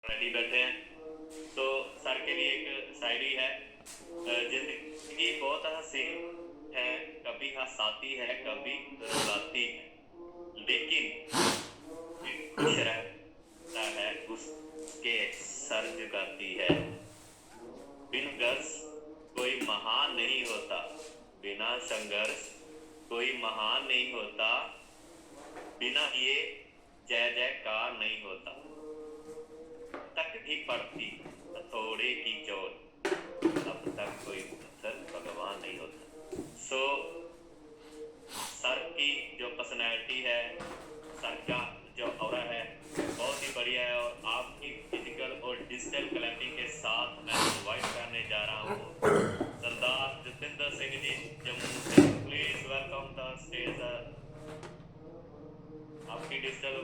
Ready बैठे हैं। तो सर के लिए एक शायरी है। जिंदगी बहुत हसीन है, कभी हंसाती है कभी रुलाती है, लेकिन खुश रहता है उसके सर झुकाती है। बिन गर्ज कोई महान नहीं होता, बिना संघर्ष कोई महान नहीं होता, बिना ये जय जयकार नहीं होता। तक भी पड़ती थोड़े की चोट, अब तक कोई पत्थर भगवान नहीं होता। सर की जो पर्सनैलिटी है, सर का जो ऑरा है बहुत ही बढ़िया है। और आपकी फिजिकल और डिजिटल क्लैपिंग के साथ मैं इनवाइट करने जा रहा हूँ सरदार जतिंदर सिंह जी जम्मू से। Please welcome the stage. आपकी डिजिटल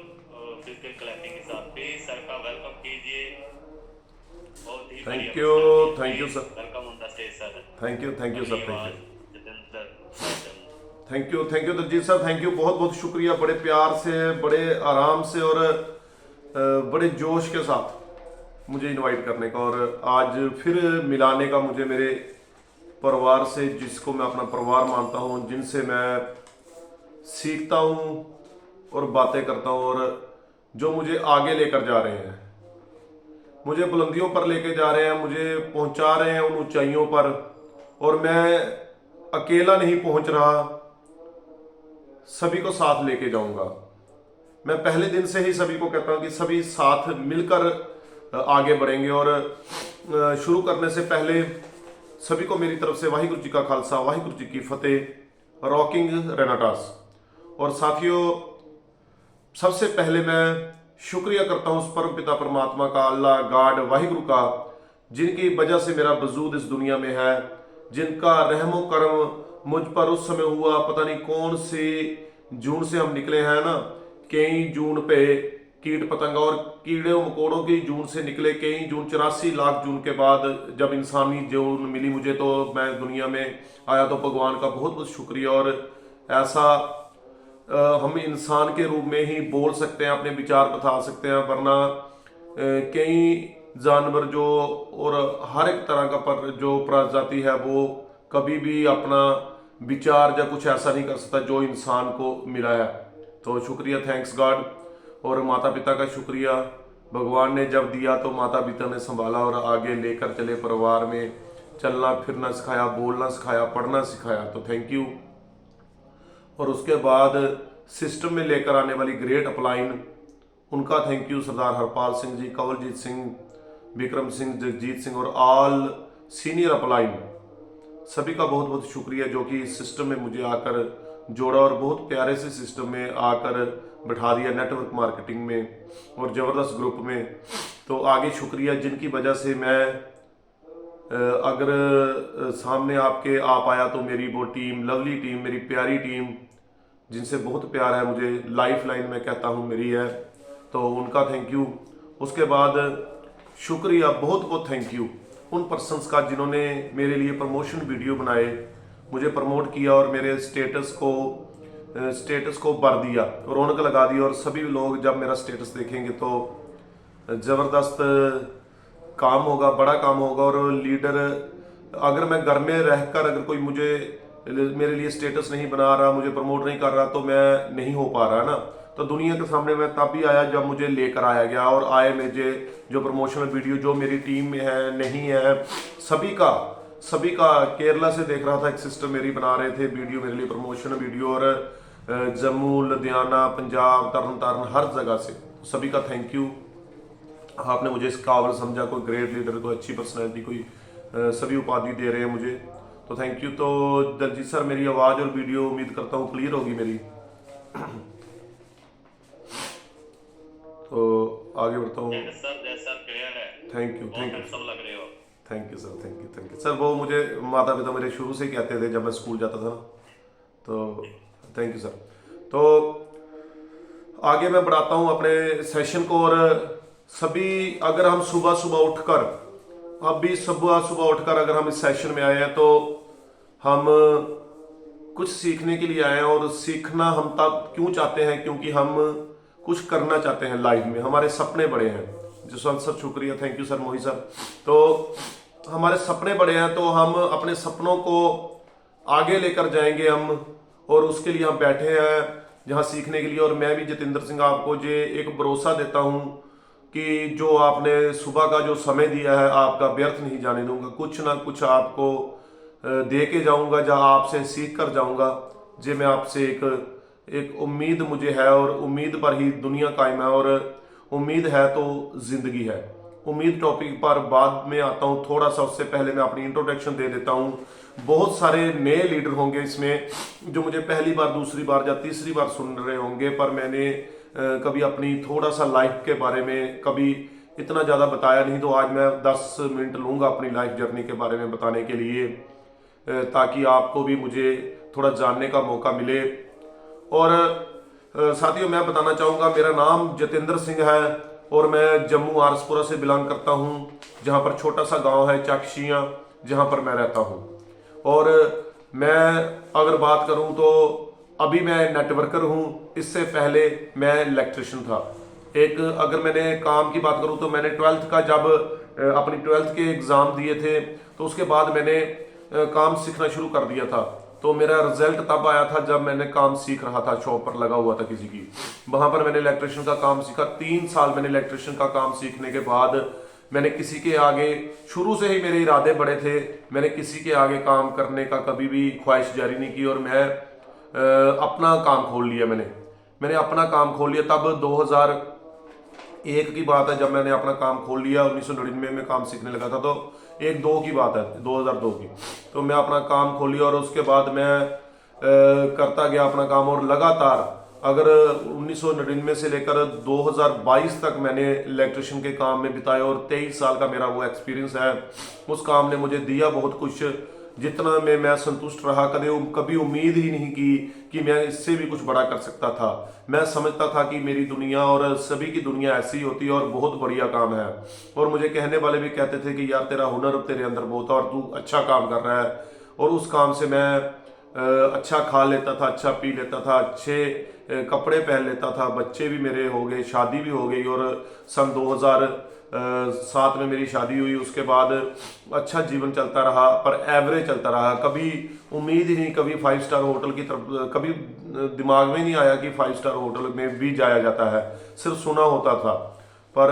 फिजिकल क्लैपिंग के साथ प्लीज सर का वेलकम कीजिए। बहुत ही thank you sir. Welcome on the stage sir. Thank you sir. Jatinder thank you Daljit sir. Thank you, बहुत बहुत शुक्रिया। बड़े प्यार से, बड़े आराम से और बड़े जोश के साथ मुझे इनवाइट करने का और आज फिर मिलाने का मुझे मेरे परिवार से, जिसको मैं अपना परिवार मानता हूँ, जिनसे मैं सीखता हूँ और बातें करता हूँ और जो मुझे आगे लेकर जा रहे हैं, मुझे बुलंदियों पर लेके जा रहे हैं, मुझे पहुंचा रहे हैं उन ऊंचाइयों पर। और मैं अकेला नहीं पहुंच रहा, सभी को साथ लेके जाऊंगा। मैं पहले दिन से ही सभी को कहता हूं कि सभी साथ मिलकर आगे बढ़ेंगे। और शुरू करने से पहले सभी को मेरी तरफ से वाहिगुरु जी का खालसा, वाहिगुरु जी की फतेह। रॉकिंग रेनाटास। और साथियों, सबसे पहले मैं शुक्रिया करता हूं उस परम पिता परमात्मा का, अल्लाह गॉड वाहिगुरु का, जिनकी वजह से मेरा वजूद इस दुनिया में है, जिनका रहमो करम मुझ पर उस समय हुआ। पता नहीं कौन से जून से हम निकले हैं ना, कई जून पे कीट पतंगा और कीड़े मकोड़ों की जून से निकले, कई जून 84 लाख जून के बाद जब इंसानी जून मिली मुझे, तो मैं दुनिया में आया। तो भगवान का बहुत बहुत शुक्रिया। और ऐसा हम इंसान के रूप में ही बोल सकते हैं, अपने विचार बता सकते हैं, वरना कई जानवर जो और हर एक तरह का पर जो प्रजाति है वो कभी भी अपना विचार या कुछ ऐसा नहीं कर सकता जो इंसान को मिला है। तो शुक्रिया, थैंक्स गॉड। और माता पिता का शुक्रिया। भगवान ने जब दिया तो माता पिता ने संभाला और आगे लेकर चले, परिवार में चलना फिरना सिखाया, बोलना सिखाया, पढ़ना सिखाया। तो थैंक यू। और उसके बाद सिस्टम में लेकर आने वाली ग्रेट अपलाइन, उनका थैंक यू। सरदार हरपाल सिंह जी, कंवलजीत सिंह, विक्रम सिंह, जगजीत सिंह और ऑल सीनियर अपलाइन, सभी का बहुत बहुत शुक्रिया जो कि इस सिस्टम में मुझे आकर जोड़ा और बहुत प्यारे से सिस्टम में आकर बैठा दिया, नेटवर्क मार्केटिंग में और ज़बरदस्त ग्रुप में। तो आगे शुक्रिया, जिनकी वजह से मैं अगर सामने आपके आ पाया तो मेरी वो टीम, लवली टीम, मेरी प्यारी टीम, जिनसे बहुत प्यार है मुझे, लाइफ लाइन में कहता हूँ मेरी है, तो उनका थैंक यू। उसके बाद शुक्रिया, बहुत बहुत थैंक यू उन पर्सन्स का जिन्होंने मेरे लिए प्रमोशन वीडियो बनाए, मुझे प्रमोट किया और मेरे स्टेटस को भर दिया, रौनक लगा दी। और सभी लोग जब मेरा स्टेटस देखेंगे तो ज़बरदस्त काम होगा, बड़ा काम होगा। और लीडर, अगर मैं घर में रहकर अगर कोई मेरे लिए स्टेटस नहीं बना रहा, मुझे प्रमोट नहीं कर रहा, तो मैं नहीं हो पा रहा ना। तो दुनिया के सामने मैं तब भी आया जब मुझे लेकर आया गया। और आए मुझे जो प्रमोशनल वीडियो जो मेरी टीम में है, नहीं है, सभी का केरला से देख रहा था, एक सिस्टर मेरी बना रहे थे वीडियो मेरे लिए, प्रमोशनल वीडियो। और जम्मू, लुधियाना, पंजाब, तरन तारण, हर जगह से सभी का थैंक यू। आपने मुझे इस काबिल समझा, कोई ग्रेट लीडर, कोई अच्छी पर्सनैलिटी, कोई सभी उपाधि दे रहे हैं मुझे, तो थैंक यू। तो दलजीत सर, मेरी आवाज़ और वीडियो उम्मीद करता हूँ क्लियर होगी मेरी। तो आगे बढ़ता हूँ। Thank you sir. वो मुझे माता पिता मेरे शुरू से कहते थे जब मैं स्कूल जाता था ना, तो थैंक यू सर। तो आगे मैं बढ़ाता हूँ अपने सेशन को। और सभी, अगर हम सुबह सुबह उठकर, अभी सुबह उठकर अगर हम इस सेशन में आए हैं तो हम कुछ सीखने के लिए आए हैं। और सीखना हम तब क्यों चाहते हैं, क्योंकि हम कुछ करना चाहते हैं लाइफ में, हमारे सपने बड़े हैं। जसवंत सर शुक्रिया, thank you sir, Mohit sir. तो हमारे सपने बड़े हैं तो हम अपने सपनों को आगे लेकर जाएंगे हम, और उसके लिए हम बैठे हैं जहाँ सीखने के लिए। और मैं भी जतिंदर सिंह आपको ये एक भरोसा देता हूँ कि जो आपने सुबह का जो समय दिया है आपका व्यर्थ नहीं जाने दूंगा, कुछ ना कुछ आपको दे के जाऊंगा, जहाँ आपसे सीख कर जाऊंगा। जे मैं आपसे एक उम्मीद मुझे है, और उम्मीद पर ही दुनिया कायम है, और उम्मीद है तो जिंदगी है। उम्मीद टॉपिक पर बाद में आता हूँ, थोड़ा सा उससे पहले मैं अपनी इंट्रोडक्शन दे देता हूँ। बहुत सारे नए लीडर होंगे इसमें जो मुझे पहली बार, दूसरी बार या तीसरी बार सुन रहे होंगे, पर मैंने कभी अपनी थोड़ा सा लाइफ के बारे में कभी इतना ज़्यादा बताया नहीं। तो आज मैं 10 मिनट लूँगा अपनी लाइफ जर्नी के बारे में बताने के लिए, ताकि आपको भी मुझे थोड़ा जानने का मौका मिले। और साथियों, मैं बताना चाहूँगा, मेरा नाम जतिंदर सिंह है और मैं जम्मू आरसपुरा से बिलोंग करता हूँ, जहाँ पर छोटा सा गांव है चकशियाँ, जहाँ पर मैं रहता हूँ। और मैं अगर बात करूँ तो अभी मैं नेटवर्कर हूँ, इससे पहले मैं इलेक्ट्रिशियन था। एक अगर मैंने काम की बात करूँ तो मैंने 12th का जब अपनी 12th के एग्ज़ाम दिए थे तो उसके बाद मैंने काम सीखना शुरू कर दिया था। तो मेरा रिजल्ट तब आया था जब मैंने काम सीख रहा था, शॉप पर लगा हुआ था किसी की, वहां पर मैंने इलेक्ट्रिशियन का काम सीखा। 3 साल मैंने इलेक्ट्रिशियन का काम सीखने के बाद मैंने किसी के आगे, शुरू से ही मेरे इरादे बड़े थे, मैंने किसी के आगे काम करने का कभी भी ख्वाहिश जारी नहीं की, और मैं अपना काम खोल लिया। मैंने अपना काम खोल लिया। तब 2001 की बात है जब मैंने अपना काम खोल लिया। 1999 में काम सीखने लगा था, तो 1-2 की बात है, 2002 की। तो मैं अपना काम खोल लिया और उसके बाद मैं करता गया अपना काम, और लगातार अगर 1999 से लेकर 2022 तक मैंने इलेक्ट्रिशियन के काम में बिताया, और 23 साल का मेरा वो एक्सपीरियंस है। उस काम ने मुझे दिया बहुत कुछ, जितना में मैं संतुष्ट रहा। कभी उम्मीद ही नहीं की कि मैं इससे भी कुछ बड़ा कर सकता था। मैं समझता था कि मेरी दुनिया और सभी की दुनिया ऐसी होती है और बहुत बढ़िया काम है। और मुझे कहने वाले भी कहते थे कि यार तेरा हुनर तेरे अंदर बहुत है और तू अच्छा काम कर रहा है। और उस काम से मैं अच्छा खा लेता था, अच्छा पी लेता था, अच्छे कपड़े पहन लेता था, बच्चे भी मेरे हो गए, शादी भी हो गई। और सन 2007 में मेरी शादी हुई। उसके बाद अच्छा जीवन चलता रहा, पर एवरेज चलता रहा। कभी उम्मीद ही नहीं, कभी 5 स्टार होटल की तरफ कभी दिमाग में नहीं आया कि 5 स्टार होटल में भी जाया जाता है, सिर्फ सुना होता था। पर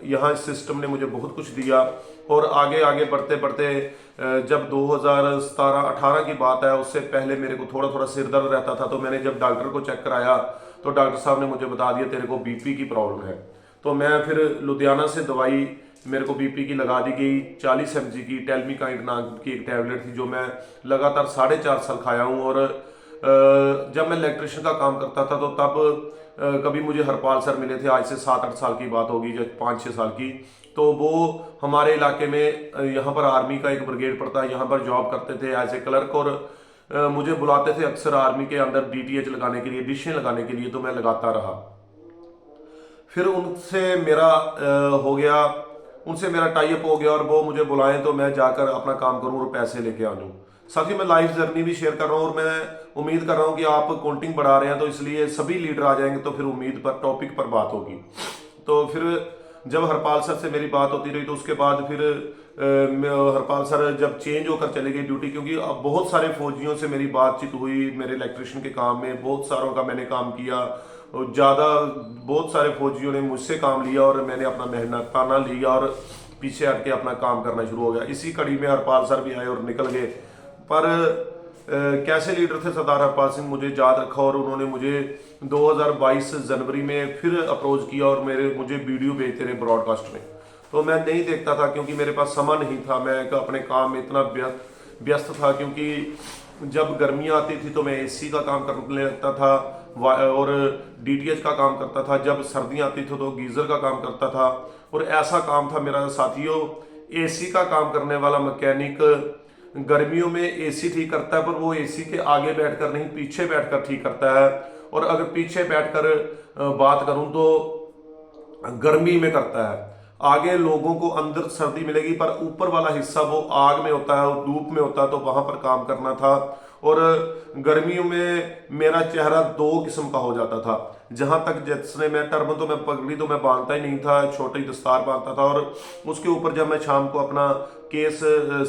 यहाँ इस सिस्टम ने मुझे बहुत कुछ दिया। और आगे आगे बढ़ते बढ़ते जब 2017-18 की बात है, उससे पहले मेरे को थोड़ा थोड़ा सिर दर्द रहता था। तो मैंने जब डॉक्टर को चेक कराया तो डॉक्टर साहब ने मुझे बता दिया तेरे को बीपी की प्रॉब्लम है। तो मैं फिर लुधियाना से दवाई मेरे को बीपी की लगा दी गई, 40 mg की टेलमिकाइंड नाम की एक टैबलेट थी, जो मैं लगातार 4.5 साल खाया हूँ। और जब मैं इलेक्ट्रिशियन का काम करता था तो तब कभी मुझे हरपाल सर मिले थे, आज से 7-8 साल की बात होगी, जब 5-6 साल की। तो वो हमारे इलाके में यहाँ पर आर्मी का एक ब्रिगेड पड़ता है, यहाँ पर जॉब करते थे एज ए क्लर्क। और मुझे बुलाते थे अक्सर आर्मी के अंदर डीटीएच लगाने के लिए, डिशें लगाने के लिए, तो मैं लगाता रहा। फिर उनसे मेरा हो गया, उनसे मेरा टाई अप हो गया और वो मुझे बुलाएं तो मैं जाकर अपना काम करूं और पैसे लेके आ जाऊं। साथ ही मैं लाइफ जर्नी भी शेयर कर रहा हूं, और मैं उम्मीद कर रहा हूं कि आप काउंटिंग बढ़ा रहे हैं, तो इसलिए सभी लीडर आ जाएंगे तो फिर उम्मीद पर टॉपिक पर बात होगी। तो फिर जब हरपाल सर से मेरी बात होती रही तो उसके बाद फिर हरपाल सर जब चेंज होकर चले गए ड्यूटी, क्योंकि अब बहुत सारे फौजियों से मेरी बातचीत हुई मेरे इलेक्ट्रिशियन के काम में, बहुत सारों का मैंने काम किया, और बहुत सारे फौजियों ने मुझसे काम लिया और मैंने अपना मेहनताना लिया और पीछे हट के अपना काम करना शुरू हो गया। इसी कड़ी में हरपाल सर भी आए और निकल गए। पर कैसे लीडर थे सरदार हरपाल सिंह, मुझे याद रखा। और उन्होंने मुझे 2022 जनवरी में फिर अप्रोच किया और मुझे वीडियो भेजते रहे ब्रॉडकास्ट में। तो मैं नहीं देखता था क्योंकि मेरे पास समय नहीं था, मैं अपने काम में इतना व्यस्त था। क्योंकि जब गर्मियाँ आती थी तो मैं एसी का काम करने लगता था और डीटीएच का काम करता था। जब सर्दियाँ आती थी तो गीजर का काम करता था। और ऐसा काम था मेरा साथियों, एसी का काम करने वाला मैकेनिक गर्मियों में एसी ठीक करता है, पर वो एसी के आगे बैठकर नहीं, पीछे बैठकर ठीक करता है। और अगर पीछे बैठकर बात करूं तो गर्मी में करता है। आगे लोगों को अंदर सर्दी मिलेगी, पर ऊपर वाला हिस्सा वो आग में होता है, धूप में होता है, तो वहां पर काम करना था। और गर्मियों में मेरा चेहरा 2 किस्म का हो जाता था। जहां तक जिसने मैं टर्बन तो मैं पगड़ी तो मैं बांधता ही नहीं था, छोटी दस्तार बांधता था। और उसके ऊपर जब मैं शाम को अपना केस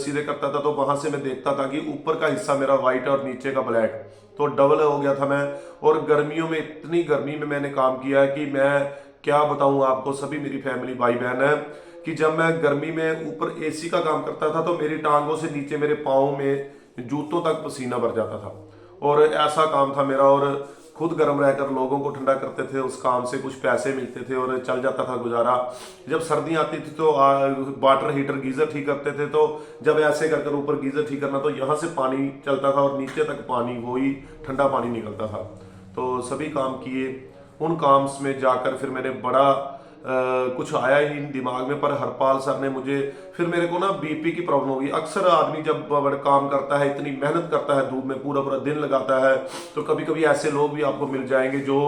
सीधे करता था तो वहां से मैं देखता था कि ऊपर का हिस्सा मेरा वाइट और नीचे का ब्लैक, तो डबल हो गया था मैं। और गर्मियों में इतनी गर्मी में मैंने काम किया है कि मैं क्या बताऊं आपको, सभी मेरी फैमिली भाई बहन है, कि जब मैं गर्मी में ऊपर एसी का काम करता था तो मेरी टांगों से नीचे मेरे पाँव में जूतों तक पसीना भर जाता था। और ऐसा काम था मेरा, और खुद गर्म रहकर लोगों को ठंडा करते थे, उस काम से कुछ पैसे मिलते थे और चल जाता था गुजारा। जब सर्दी आती थी तो वाटर हीटर गीजर ठीक करते थे, तो जब ऐसे कर ऊपर गीजर ठीक करना तो यहाँ से पानी चलता था और नीचे तक पानी, वही ठंडा पानी निकलता था। तो सभी काम किए। उन काम में जाकर फिर मैंने बड़ा कुछ आया ही नहीं दिमाग में, पर हरपाल सर ने मुझे, फिर मेरे को ना बीपी की प्रॉब्लम होगी। अक्सर आदमी जब बड़ा काम करता है, इतनी मेहनत करता है, धूप में पूरा पूरा दिन लगाता है, तो कभी कभी ऐसे लोग भी आपको मिल जाएंगे जो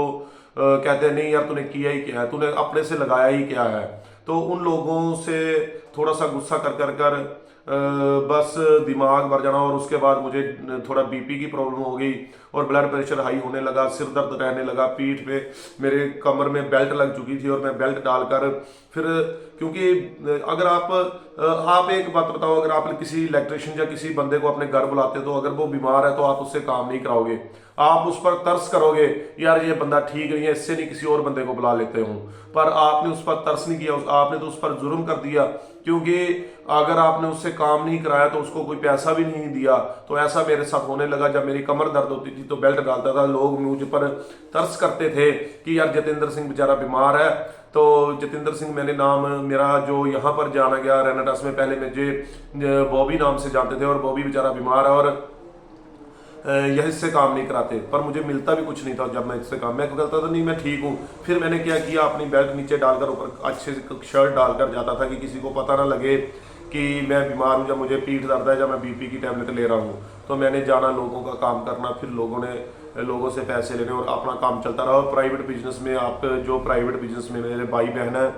कहते हैं नहीं यार तूने किया ही क्या है, तूने अपने से लगाया ही क्या है। तो उन लोगों से थोड़ा सा गुस्सा कर बस दिमाग भर जाना, और उसके बाद मुझे थोड़ा बीपी की प्रॉब्लम हो गई और ब्लड प्रेशर हाई होने लगा, सिर दर्द रहने लगा, पीठ पे मेरे कमर में बेल्ट लग चुकी थी और मैं बेल्ट डालकर फिर, क्योंकि अगर आप एक बात बताओ, अगर आप किसी इलेक्ट्रिशियन या किसी बंदे को अपने घर बुलाते हो तो अगर वो बीमार है तो आप उससे काम नहीं कराओगे, आप उस पर तरस करोगे, यार ये बंदा ठीक नहीं है, इससे नहीं किसी और बंदे को बुला लेते हो। पर आपने उस पर तरस नहीं किया, आपने तो उस पर जुर्म कर दिया, क्योंकि अगर आपने उससे काम नहीं कराया तो उसको कोई पैसा भी नहीं दिया। तो ऐसा मेरे साथ होने लगा। जब मेरी कमर दर्द होती थी तो बेल्ट डालता था, लोग मुझ पर तरस करते थे कि यार जतेंद्र सिंह बेचारा बीमार है। तो जतेंद्र सिंह मैंने नाम, मेरा जो यहाँ पर जाना गया रेनाटास में, पहले मुझे बॉबी नाम से जानते थे, और बॉबी बेचारा बीमार है और यह इससे काम नहीं कराते, पर मुझे मिलता भी कुछ नहीं था। जब मैं इससे काम, मैं कहता था नहीं मैं ठीक हूँ। फिर मैंने क्या किया, अपनी बेल्ट नीचे डालकर ऊपर अच्छे से शर्ट डालकर जाता था कि किसी को पता ना लगे कि मैं बीमार हूँ, जब मुझे पीठ दर्द है, जब मैं बीपी की टैबलेट ले रहा हूँ। तो मैंने जाना, लोगों का काम करना, फिर लोगों से पैसे लेने और अपना काम चलता रहा। और प्राइवेट बिजनेस में, आप जो प्राइवेट बिजनेस में मेरे भाई बहन है,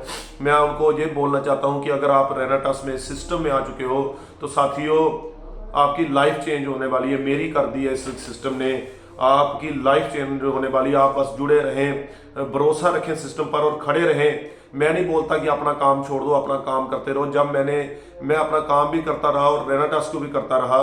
मैं उनको ये बोलना चाहता हूँ कि अगर आप रेनाटास में सिस्टम में आ चुके हो तो साथियों आपकी लाइफ चेंज होने वाली है। मेरी कर दी है इस सिस्टम ने, आपकी लाइफ चेंज होने वाली है। आप बस जुड़े रहें, भरोसा रखें सिस्टम पर और खड़े रहें। मैं नहीं बोलता कि अपना काम छोड़ दो, अपना काम करते रहो। जब मैं अपना काम भी करता रहा और रेनाटास को भी करता रहा,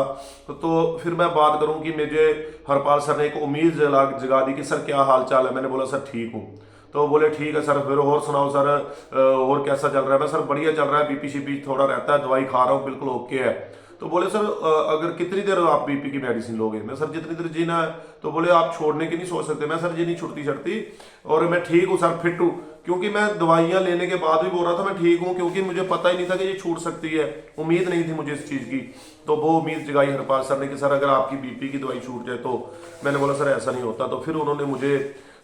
तो फिर मैं बात करूं कि मुझे हरपाल सर ने एक उम्मीद जगा दी कि सर क्या हाल चाल है। मैंने बोला सर ठीक हूँ। तो बोले ठीक है सर, फिर और सुनाओ सर, और कैसा चल रहा है। मैं सर बढ़िया चल रहा है, बीपी शीपी थोड़ा रहता है, दवाई खा रहा हूँ, बिल्कुल ओके है। तो बोले सर अगर कितनी देर आप बीपी की मेडिसिन लोगे। मैं सर जितनी देर जीना है। तो बोले आप छोड़ने की नहीं सोच सकते। मैं सर जी नहीं छुड़ती और मैं ठीक हूँ सर, फिट हूँ। क्योंकि मैं दवाइयाँ लेने के बाद भी बोल रहा था मैं ठीक हूँ, क्योंकि मुझे पता ही नहीं था कि ये छूट सकती है, उम्मीद नहीं थी मुझे इस चीज़ की। तो वो उम्मीद जगाई हरपाल सर ने कि सर अगर आपकी बीपी की दवाई छूट जाए तो। मैंने बोला सर ऐसा नहीं होता। तो फिर उन्होंने मुझे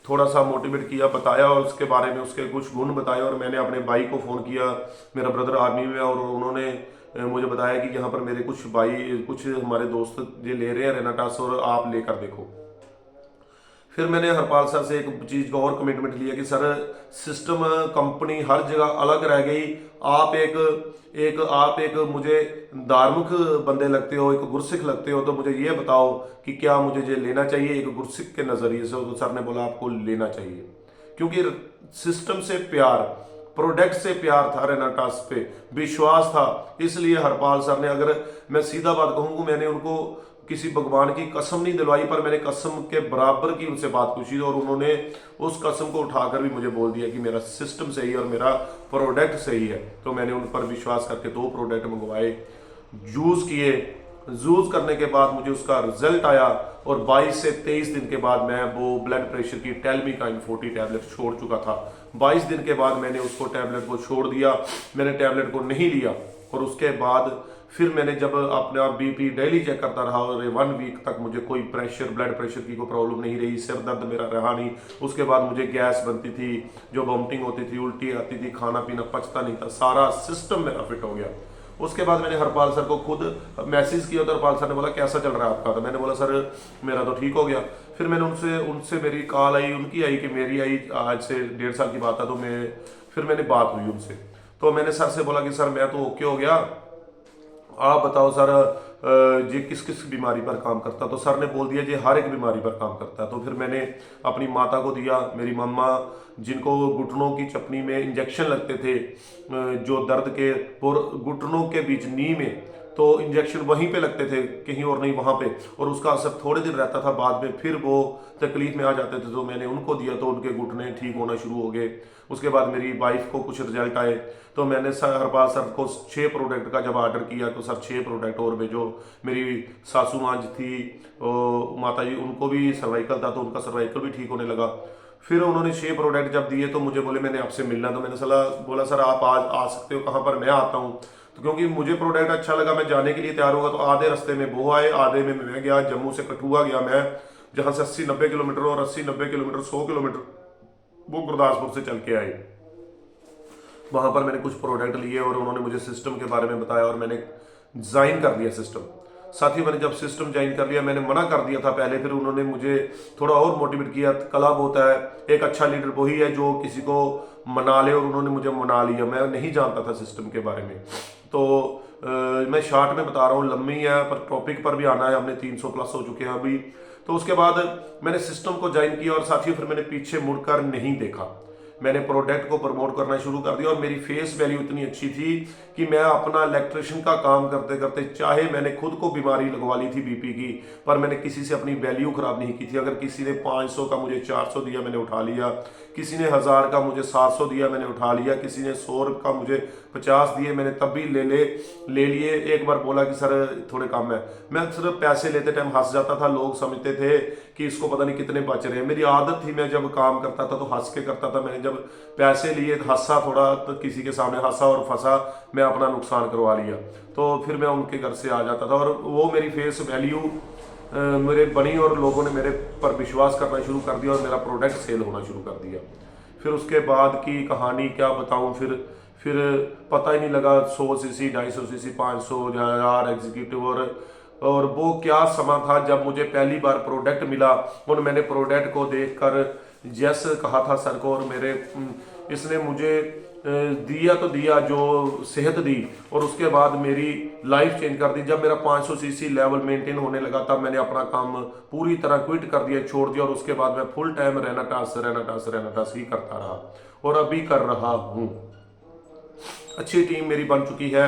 थोड़ा सा मोटिवेट किया, बताया और उसके बारे में उसके कुछ गुण बताए। और मैंने अपने भाई को फ़ोन किया, मेरा ब्रदर आर्मी में, और उन्होंने मुझे बताया कि यहाँ पर मेरे कुछ हमारे दोस्त ये ले रहे हैं रेनाटास और आप लेकर देखो। फिर मैंने हरपाल सर से एक चीज़ का और कमिटमेंट लिया कि सर सिस्टम कंपनी हर जगह अलग रह गई, आप एक मुझे धार्मिक बंदे लगते हो, एक गुरसिख लगते हो, तो मुझे ये बताओ कि क्या मुझे ये लेना चाहिए एक गुरसिख के नज़रिए से। तो सर ने बोला आपको लेना चाहिए, क्योंकि सिस्टम से प्यार, प्रोडक्ट से प्यार था, रेनाटास पे विश्वास था। इसलिए हरपाल सर ने, अगर मैं सीधा बात कहूँ, मैंने उनको किसी भगवान की कसम नहीं दिलवाई, पर मैंने कसम के बराबर की उनसे बात पूछी और उन्होंने उस कसम को उठाकर भी मुझे बोल दिया कि मेरा सिस्टम सही है और मेरा प्रोडक्ट सही है। तो मैंने उन पर विश्वास करके 2 प्रोडक्ट मंगवाए, यूज़ करने के बाद मुझे उसका रिजल्ट आया और 22 से 23 दिन के बाद मैं वो ब्लड प्रेशर की टेलमिकाइन 40 टैबलेट छोड़ चुका था। 22 दिन के बाद मैंने उसको टैबलेट को छोड़ दिया, मैंने टैबलेट को नहीं लिया। और उसके बाद फिर मैंने जब अपना बीपी डेली चेक करता रहा और 1 वीक तक मुझे कोई ब्लड प्रेशर की कोई प्रॉब्लम नहीं रही, सिर दर्द मेरा रहा नहीं। उसके बाद मुझे गैस बनती थी, जो वॉमिटिंग होती थी, उल्टी आती थी, खाना पीना पचता नहीं था, सारा सिस्टम मेरा फिट हो गया। उसके बाद मैंने हरपाल सर को खुद मैसेज किया तो हरपाल सर ने बोला कैसा चल रहा है आपका। तो मैंने बोला सर मेरा तो ठीक हो गया। फिर मैंने उनसे मेरी कॉल आई, उनकी आई कि मेरी आई, आज से 1.5 साल की बात है। तो फिर मैंने बात हुई उनसे, तो मैंने सर से बोला कि सर मैं तो ओके हो गया, आप बताओ सर ये किस किस बीमारी पर काम करता, तो सर ने बोल दिया ये हर एक बीमारी पर काम करता है। तो फिर मैंने अपनी माता को दिया, मेरी मम्मा जिनको घुटनों की चपनी में इंजेक्शन लगते थे, जो दर्द के और घुटनों के बीच नी में, तो इंजेक्शन वहीं पे लगते थे, कहीं और नहीं वहाँ पे, और उसका असर थोड़े दिन रहता था, बाद में फिर वो तकलीफ में आ जाते थे, तो मैंने उनको दिया तो उनके घुटने ठीक होना शुरू हो गए। उसके बाद मेरी वाइफ को कुछ रिजल्ट आए, तो मैंने हर बार सर को 6 प्रोडक्ट का जब ऑर्डर किया तो सर 6 प्रोडक्ट और भेजो। मेरी सासू माँ थी, माता जी, उनको भी सर्वाइकल था, तो उनका सर्वाइकल भी ठीक होने लगा। फिर उन्होंने 6 प्रोडक्ट जब दिए तो मुझे बोले मैंने आपसे मिलना, तो मैंने बोला सर आप आज आ सकते हो, कहाँ पर, मैं आता हूँ। तो क्योंकि मुझे प्रोडक्ट अच्छा लगा, मैं जाने के लिए तैयार होगा, तो आधे रास्ते में वो आए, आधे में मैं गया, जम्मू से कठुआ गया मैं, जहाँ से 80-90 किलोमीटर, और 80-90 किलोमीटर 100 किलोमीटर वो गुरदासपुर से चल के आए। वहां पर मैंने कुछ प्रोडक्ट लिए और उन्होंने मुझे सिस्टम के बारे में बताया और मैंने ज्वाइन कर लिया सिस्टम। साथ ही मैंने जब सिस्टम ज्वाइन कर लिया, मैंने मना कर दिया था पहले, फिर उन्होंने मुझे थोड़ा और मोटिवेट किया। क्लब होता है, एक अच्छा लीडर वही है जो किसी को मना ले, और उन्होंने मुझे मना लिया। मैं नहीं जानता था सिस्टम के बारे में, तो मैं शॉर्ट में बता रहा हूँ, लंबी है पर टॉपिक पर भी आना है, हमने 300 प्लस हो चुके हैं अभी। तो उसके बाद मैंने सिस्टम को ज्वाइन किया और साथियों फिर मैंने पीछे मुड़कर नहीं देखा, मैंने प्रोडक्ट को प्रमोट करना शुरू कर दिया। और मेरी फेस वैल्यू इतनी अच्छी थी कि मैं अपना इलेक्ट्रिशियन का काम करते करते, चाहे मैंने खुद को बीमारी लगवा ली थी बीपी की, पर मैंने किसी से अपनी वैल्यू खराब नहीं की थी। अगर किसी ने 500 का मुझे 400 दिया, मैंने उठा लिया, किसी ने 1000 का मुझे 700 दिया, मैंने उठा लिया, किसी ने 100 का मुझे 50 दिए, मैंने तब भी ले लिए। एक बार बोला कि सर थोड़े कम है, मैं सिर्फ पैसे लेते टाइम हंस जाता था, लोग समझते थे कि इसको पता नहीं कितने बच रहे हैं। मेरी आदत थी, मैं जब काम करता था तो हंस के करता था। मैंने जब पैसे लिए, हंसा थोड़ा, तो किसी के सामने हंसा और फंसा, मैं अपना नुकसान करवा लिया, तो फिर मैं उनके घर से आ जाता था। और वो मेरी फेस वैल्यू मेरे बनी और लोगों ने मेरे पर विश्वास करना शुरू कर दिया और मेरा प्रोडक्ट सेल होना शुरू कर दिया। फिर उसके बाद की कहानी क्या बताऊं, फिर पता ही नहीं लगा 100 सीसी, 250 सीसी, 500, 1000 एग्जीक्यूटिव, और वो क्या समा था जब मुझे पहली बार प्रोडक्ट मिला और मैंने प्रोडक्ट को देखकर यस कहा था सर को, और मेरे इसने मुझे दिया तो दिया जो सेहत दी, और उसके बाद मेरी लाइफ चेंज कर दी। जब मेरा 500 सीसी लेवल मेंटेन होने लगा तब मैंने अपना काम पूरी तरह क्विट कर दिया, छोड़ दिया, और उसके बाद मैं फुल टाइम रहना टास ही करता रहा और अभी कर रहा हूँ। अच्छी टीम मेरी बन चुकी है।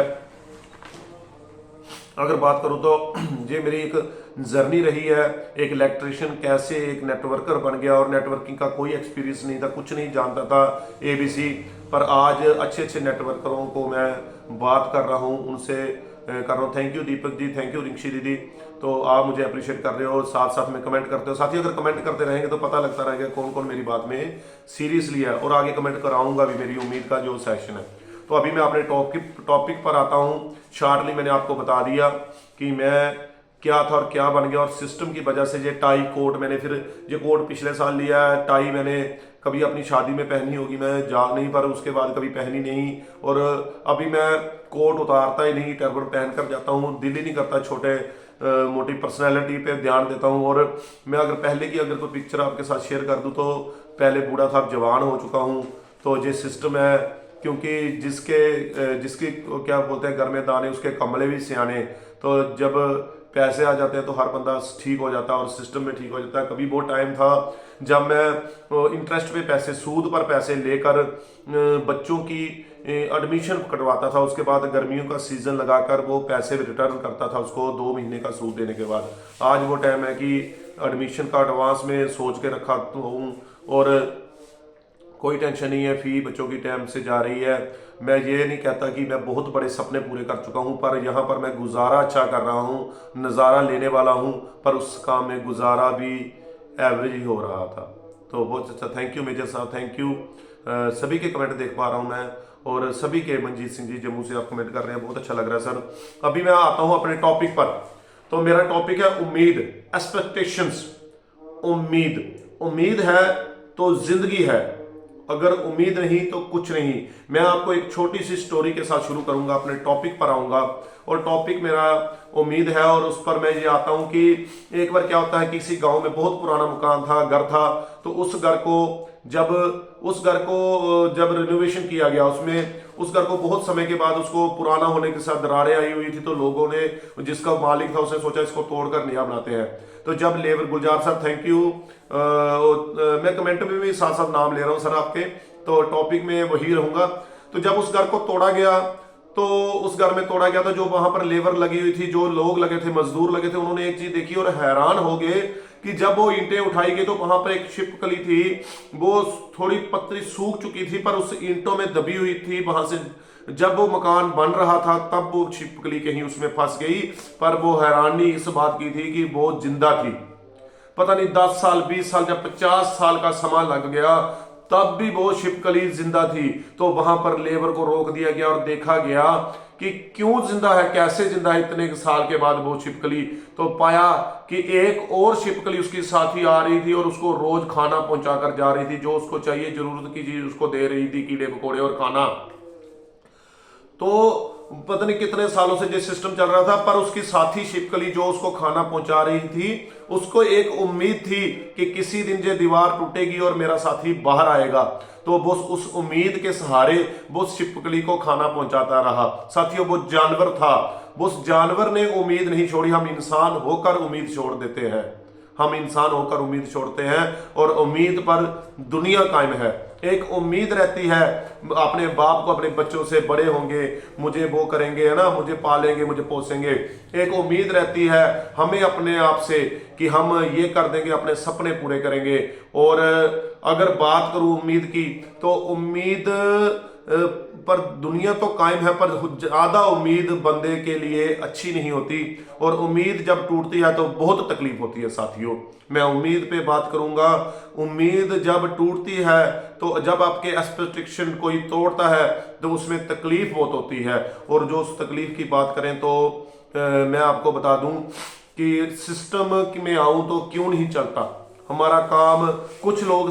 अगर बात करूँ तो ये मेरी एक जर्नी रही है, एक इलेक्ट्रिशियन कैसे एक नेटवर्कर बन गया, और नेटवर्किंग का कोई एक्सपीरियंस नहीं था, कुछ नहीं जानता था ABC, पर आज अच्छे अच्छे नेटवर्करों को मैं बात कर रहा हूँ, उनसे कर रहा हूँ। Thank you Deepak ji, thank you Rinshi दीदी, तो आप मुझे अप्रिशिएट कर रहे हो, साथ साथ में कमेंट करते हो। साथ ही अगर कमेंट करते रहेंगे तो पता लगता रहेगा कौन कौन मेरी बात में सीरियसली है, और आगे कमेंट कराऊंगा भी, मेरी उम्मीद का जो सेशन है। तो अभी मैं अपने टॉपिक पर आता हूँ। शॉर्टली मैंने आपको बता दिया कि मैं क्या था और क्या बन गया, और सिस्टम की वजह से ये टाई कोट मैंने फिर ये कोट पिछले साल लिया है। टाई मैंने कभी अपनी शादी में पहनी होगी, मैं जाग नहीं, पर उसके बाद कभी पहनी नहीं, और अभी मैं कोट उतारता ही नहीं, टर्बन पहन कर जाता हूँ, दिल ही नहीं करता, छोटे मोटी पर्सनैलिटी पे ध्यान देता हूँ। और मैं अगर पहले की अगर कोई पिक्चर आपके साथ शेयर कर दूँ तो पहले बूढ़ा था, अब जवान हो चुका हूँ। तो ये सिस्टम है, क्योंकि जिसकी क्या बोलते हैं घर में दाने, उसके कमले भी सियाने। तो जब पैसे आ जाते हैं तो हर बंदा ठीक हो जाता है और सिस्टम में ठीक हो जाता है। कभी वो टाइम था जब मैं इंटरेस्ट पे पैसे, सूद पर पैसे लेकर बच्चों की एडमिशन कटवाता था, उसके बाद गर्मियों का सीजन लगाकर वो पैसे रिटर्न करता था उसको 2 महीने का सूद देने के बाद। आज वो टाइम है कि एडमिशन का एडवांस में सोच के रखा हूँ, और कोई टेंशन नहीं है, फी बच्चों की टाइम से जा रही है। मैं ये नहीं कहता कि मैं बहुत बड़े सपने पूरे कर चुका हूं, पर यहाँ पर मैं गुजारा अच्छा कर रहा हूं, नज़ारा लेने वाला हूं, पर उस काम में गुजारा भी एवरेज ही हो रहा था। तो बहुत अच्छा, थैंक यू मेजर साहब, थैंक यू। सभी के कमेंट देख पा रहा हूं मैं, और सभी के, मनजीत सिंह जी जम्मू से आप कमेंट कर रहे हैं, बहुत अच्छा लग रहा है सर। अभी मैं आता हूँ अपने टॉपिक पर। तो मेरा टॉपिक है उम्मीद, एक्सपेक्टेशंस। उम्मीद है तो जिंदगी है, अगर उम्मीद नहीं तो कुछ नहीं। मैं आपको एक छोटी सी स्टोरी के साथ शुरू करूंगा, अपने टॉपिक पर आऊंगा, और टॉपिक मेरा उम्मीद है। और उस पर मैं ये आता हूं कि एक बार क्या होता है, किसी गांव में बहुत पुराना मकान था, घर था, तो उस घर को जब रिनोवेशन किया गया, उसमें उस घर को बहुत समय के बाद, उसको पुराना होने के साथ दरारें आई हुई थी, तो लोगों ने, जिसका मालिक था उसने सोचा इसको तोड़कर नया बनाते हैं। तो जब labour, Gulzar sir thank you, मैं कमेंट में भी साथ साथ नाम ले रहा हूँ सर आपके, तो टॉपिक में वही रहूंगा। तो जब उस घर को तोड़ा गया, तो उस घर में तोड़ा गया था, जो वहां पर लेबर लगी हुई थी, जो लोग लगे थे, मजदूर लगे थे, उन्होंने एक चीज देखी और हैरान हो गए कि जब वो ईंटें उठाई गई तो वहां पर एक छिपकली थी, वो थोड़ी पतली सूख चुकी थी पर उस ईंटों में दबी हुई थी। वहां से जब वो मकान बन रहा था तब वो छिपकली कहीं उसमें फंस गई, पर वो हैरानी इस बात की थी कि वो जिंदा थी। पता नहीं 10 साल 20 साल, जब 50 साल का समा लग गया तब भी वो छिपकली जिंदा थी। तो वहां पर लेबर को रोक दिया गया और देखा गया कि क्यों जिंदा है, कैसे जिंदा है इतने साल के बाद वो छिपकली। तो पाया कि एक और छिपकली उसकी साथी आ रही थी और उसको रोज खाना पहुंचा कर जा रही थी, जो उसको चाहिए जरूरत की चीज उसको दे रही थी, कीड़े मकोड़े और खाना। तो पता नहीं कितने सालों से ये सिस्टम चल रहा था, पर उसकी साथी छिपकली जो उसको खाना पहुंचा रही थी, उसको एक उम्मीद थी कि किसी दिन ये दीवार टूटेगी और मेरा साथी बाहर आएगा। तो वो उस उम्मीद के सहारे वो छिपकली को खाना पहुंचाता रहा। साथियों, वो जानवर था, वो उस जानवर ने उम्मीद नहीं छोड़ी। हम इंसान होकर उम्मीद छोड़ देते हैं, हम इंसान होकर उम्मीद छोड़ते हैं, और उम्मीद पर दुनिया कायम है। एक उम्मीद रहती है अपने बाप को, अपने बच्चों से, बड़े होंगे मुझे वो करेंगे, है ना, मुझे पालेंगे, मुझे पोसेंगे। एक उम्मीद रहती है हमें अपने आप से कि हम ये कर देंगे, अपने सपने पूरे करेंगे। और अगर बात करूं उम्मीद की, तो उम्मीद पर दुनिया तो कायम है, पर ज्यादा उम्मीद बंदे के लिए अच्छी नहीं होती, और उम्मीद जब टूटती है तो बहुत तकलीफ होती है। साथियों, मैं उम्मीद पे बात करूंगा। उम्मीद जब टूटती है, तो जब आपके एक्सपेक्टेशन कोई तोड़ता है तो उसमें तकलीफ बहुत होती है। और जो उस तकलीफ की बात करें तो मैं आपको बता दूं कि सिस्टम में आऊं तो क्यों नहीं चलता हमारा काम। कुछ लोग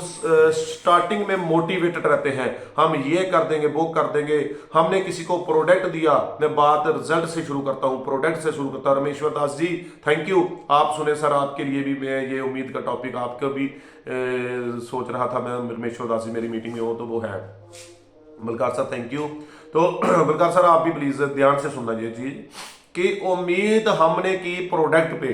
स्टार्टिंग में मोटिवेटेड रहते हैं, हम ये कर देंगे, वो कर देंगे। हमने किसी को प्रोडक्ट दिया, मैं बात रिजल्ट से शुरू करता हूँ, प्रोडक्ट से शुरू करता हूँ। रमेश्वर दास जी थैंक यू, आप सुने सर, आपके लिए भी मैं ये उम्मीद का टॉपिक आपका भी सोच रहा था। मैं रमेश्वर दास जी मेरी मीटिंग में हो तो वो है। Balkar sir thank you. तो बलकार सर आप भी प्लीज ध्यान से सुनना ये चीज कि उम्मीद हमने की प्रोडक्ट पे,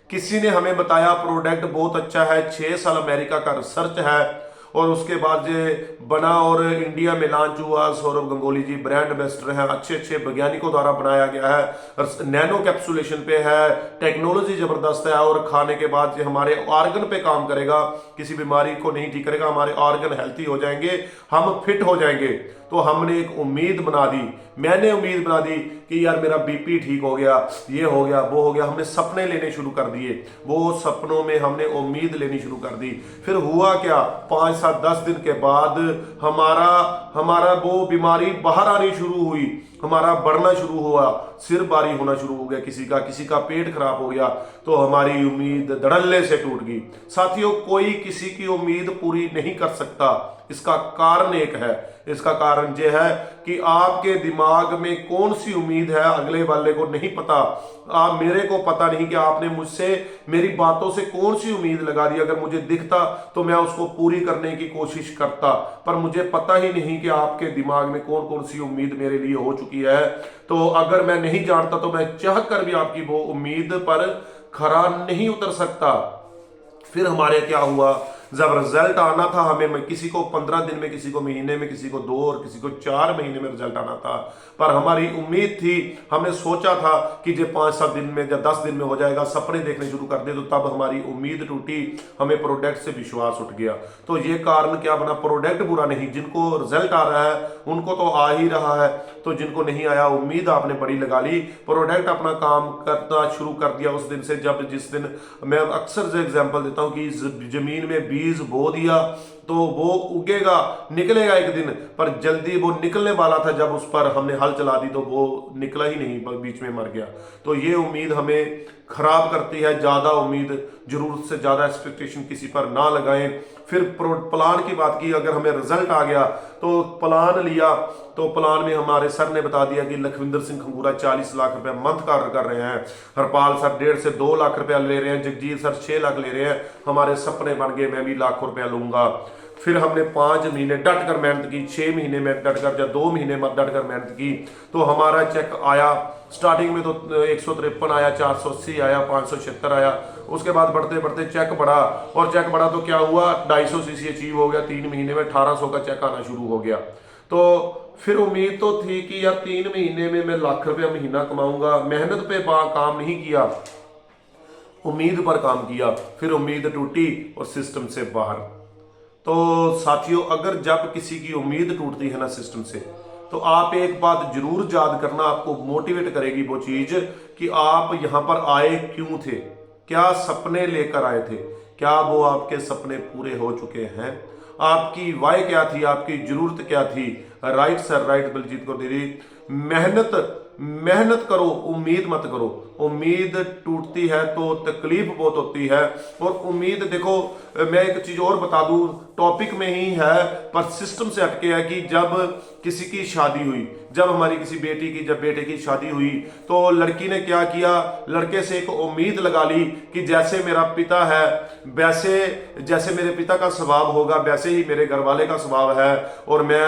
किसी ने हमें बताया प्रोडक्ट बहुत अच्छा है, 6 साल अमेरिका का रिसर्च है, और उसके बाद ये बना और इंडिया में लॉन्च हुआ। सौरभ गंगोली जी ब्रांड एम्बेसडर हैं, अच्छे अच्छे वैज्ञानिकों द्वारा बनाया गया है, नैनो कैप्सुलेशन पे है, टेक्नोलॉजी जबरदस्त है, और खाने के बाद ये हमारे ऑर्गन पे काम करेगा, किसी बीमारी को नहीं ठीक करेगा, हमारे ऑर्गन हेल्थी हो जाएंगे, हम फिट हो जाएंगे। तो हमने एक उम्मीद बना दी, मैंने उम्मीद बना दी कि यार मेरा बीपी ठीक हो गया, ये हो गया, वो हो गया। हमने सपने लेने शुरू कर दिए, वो सपनों में हमने उम्मीद लेनी शुरू कर दी। फिर हुआ क्या, 5 7 10 दिन के बाद हमारा वो बीमारी बाहर आनी शुरू हुई, हमारा बढ़ना शुरू हुआ, सिर भारी होना शुरू हो गया, किसी का पेट खराब हो गया, तो हमारी उम्मीद धड़ल्ले से टूट गई। साथियों, कोई किसी की उम्मीद पूरी नहीं कर सकता। इसका कारण एक है, इसका कारण यह है कि आपके दिमाग में कौन सी उम्मीद है अगले वाले को नहीं पता। आप मेरे को पता नहीं कि आपने मुझसे, मेरी बातों से कौन सी उम्मीद लगा दी। अगर मुझे दिखता तो मैं उसको पूरी करने की कोशिश करता, पर मुझे पता ही नहीं कि आपके दिमाग में कौन कौन सी उम्मीद मेरे लिए हो चुकी है। तो अगर मैं नहीं जानता तो मैं चाह कर भी आपकी वो उम्मीद पर खरा नहीं उतर सकता। फिर हमारे क्या हुआ, जब रिजल्ट आना था हमें, किसी को 15 दिन में, किसी को महीने में, किसी को 2 और किसी को 4 महीने में रिजल्ट आना था, पर हमारी उम्मीद थी, हमने सोचा था कि ये 5 7 दिन में या 10 दिन में हो जाएगा, सपने देखने शुरू कर दे। तो तब हमारी उम्मीद टूटी, हमें प्रोडक्ट से विश्वास उठ गया। तो ये कारण क्या बना, प्रोडक्ट बुरा नहीं, जिनको रिजल्ट आ रहा है उनको तो आ ही रहा है, तो जिनको नहीं आया उम्मीद आपने बड़ी लगा ली, प्रोडक्ट अपना काम करना शुरू कर दिया उस दिन से। जिस दिन मैं अक्सर एग्जाम्पल देता हूं कि जमीन में बीज बो दिया तो वो उगेगा, निकलेगा एक दिन, पर जल्दी वो निकलने वाला था, जब उस पर हमने हल चला दी तो वो निकला ही नहीं, बीच में मर गया। तो ये उम्मीद हमें खराब करती है। ज्यादा उम्मीद, जरूरत से ज्यादा एक्सपेक्टेशन किसी पर ना लगाएं। फिर प्लान की बात की, अगर हमें रिजल्ट आ गया तो प्लान लिया, तो प्लान में हमारे सर ने बता दिया कि लखविंदर सिंह खंगूरा 40 लाख रुपए मंथ कार्य कर रहे हैं, हरपाल सर 1.5 से 2 लाख रुपया ले रहे हैं, जगजीत सर 6 लाख ले रहे हैं, हमारे सपने बन गए, मैं भी लाखों रुपया लूंगा। फिर हमने 5 महीने डट कर मेहनत की, 6 महीने में डट कर या 2 महीने में डट कर मेहनत की, तो हमारा चेक आया। स्टार्टिंग में तो 153 आया, 480 आया, 576 आया। उसके बाद बढ़ते बढ़ते चेक बढ़ा, और चेक बढ़ा तो क्या हुआ, 250 सीसी अचीव हो गया। 3 महीने में 1800 का चेक आना शुरू हो गया। तो फिर उम्मीद तो थी कि यार 3 महीने में मैं लाख रुपया महीना कमाऊंगा। मेहनत पे काम नहीं किया, उम्मीद पर काम किया, फिर उम्मीद टूटी और सिस्टम से बाहर। तो साथियों, अगर जब किसी की उम्मीद टूटती है ना सिस्टम से, तो आप एक बात जरूर याद करना, आपको मोटिवेट करेगी वो चीज कि आप यहां पर आए क्यों थे, क्या सपने लेकर आए थे, क्या वो आपके सपने पूरे हो चुके हैं, आपकी वाय क्या थी, आपकी जरूरत क्या थी। Right sir, right Baljit Kaur दीदी। मेहनत करो, उम्मीद मत करो। उम्मीद टूटती है तो तकलीफ बहुत होती है। और उम्मीद देखो, मैं एक चीज और बता दूं, टॉपिक में ही है पर सिस्टम से हटके है कि जब किसी की शादी हुई, जब हमारी किसी बेटी की, जब बेटे की शादी हुई, तो लड़की ने क्या किया, लड़के से एक उम्मीद लगा ली कि जैसे मेरा पिता है, वैसे जैसे मेरे पिता का स्वभाव होगा वैसे ही मेरे घर वाले का स्वभाव है, और मैं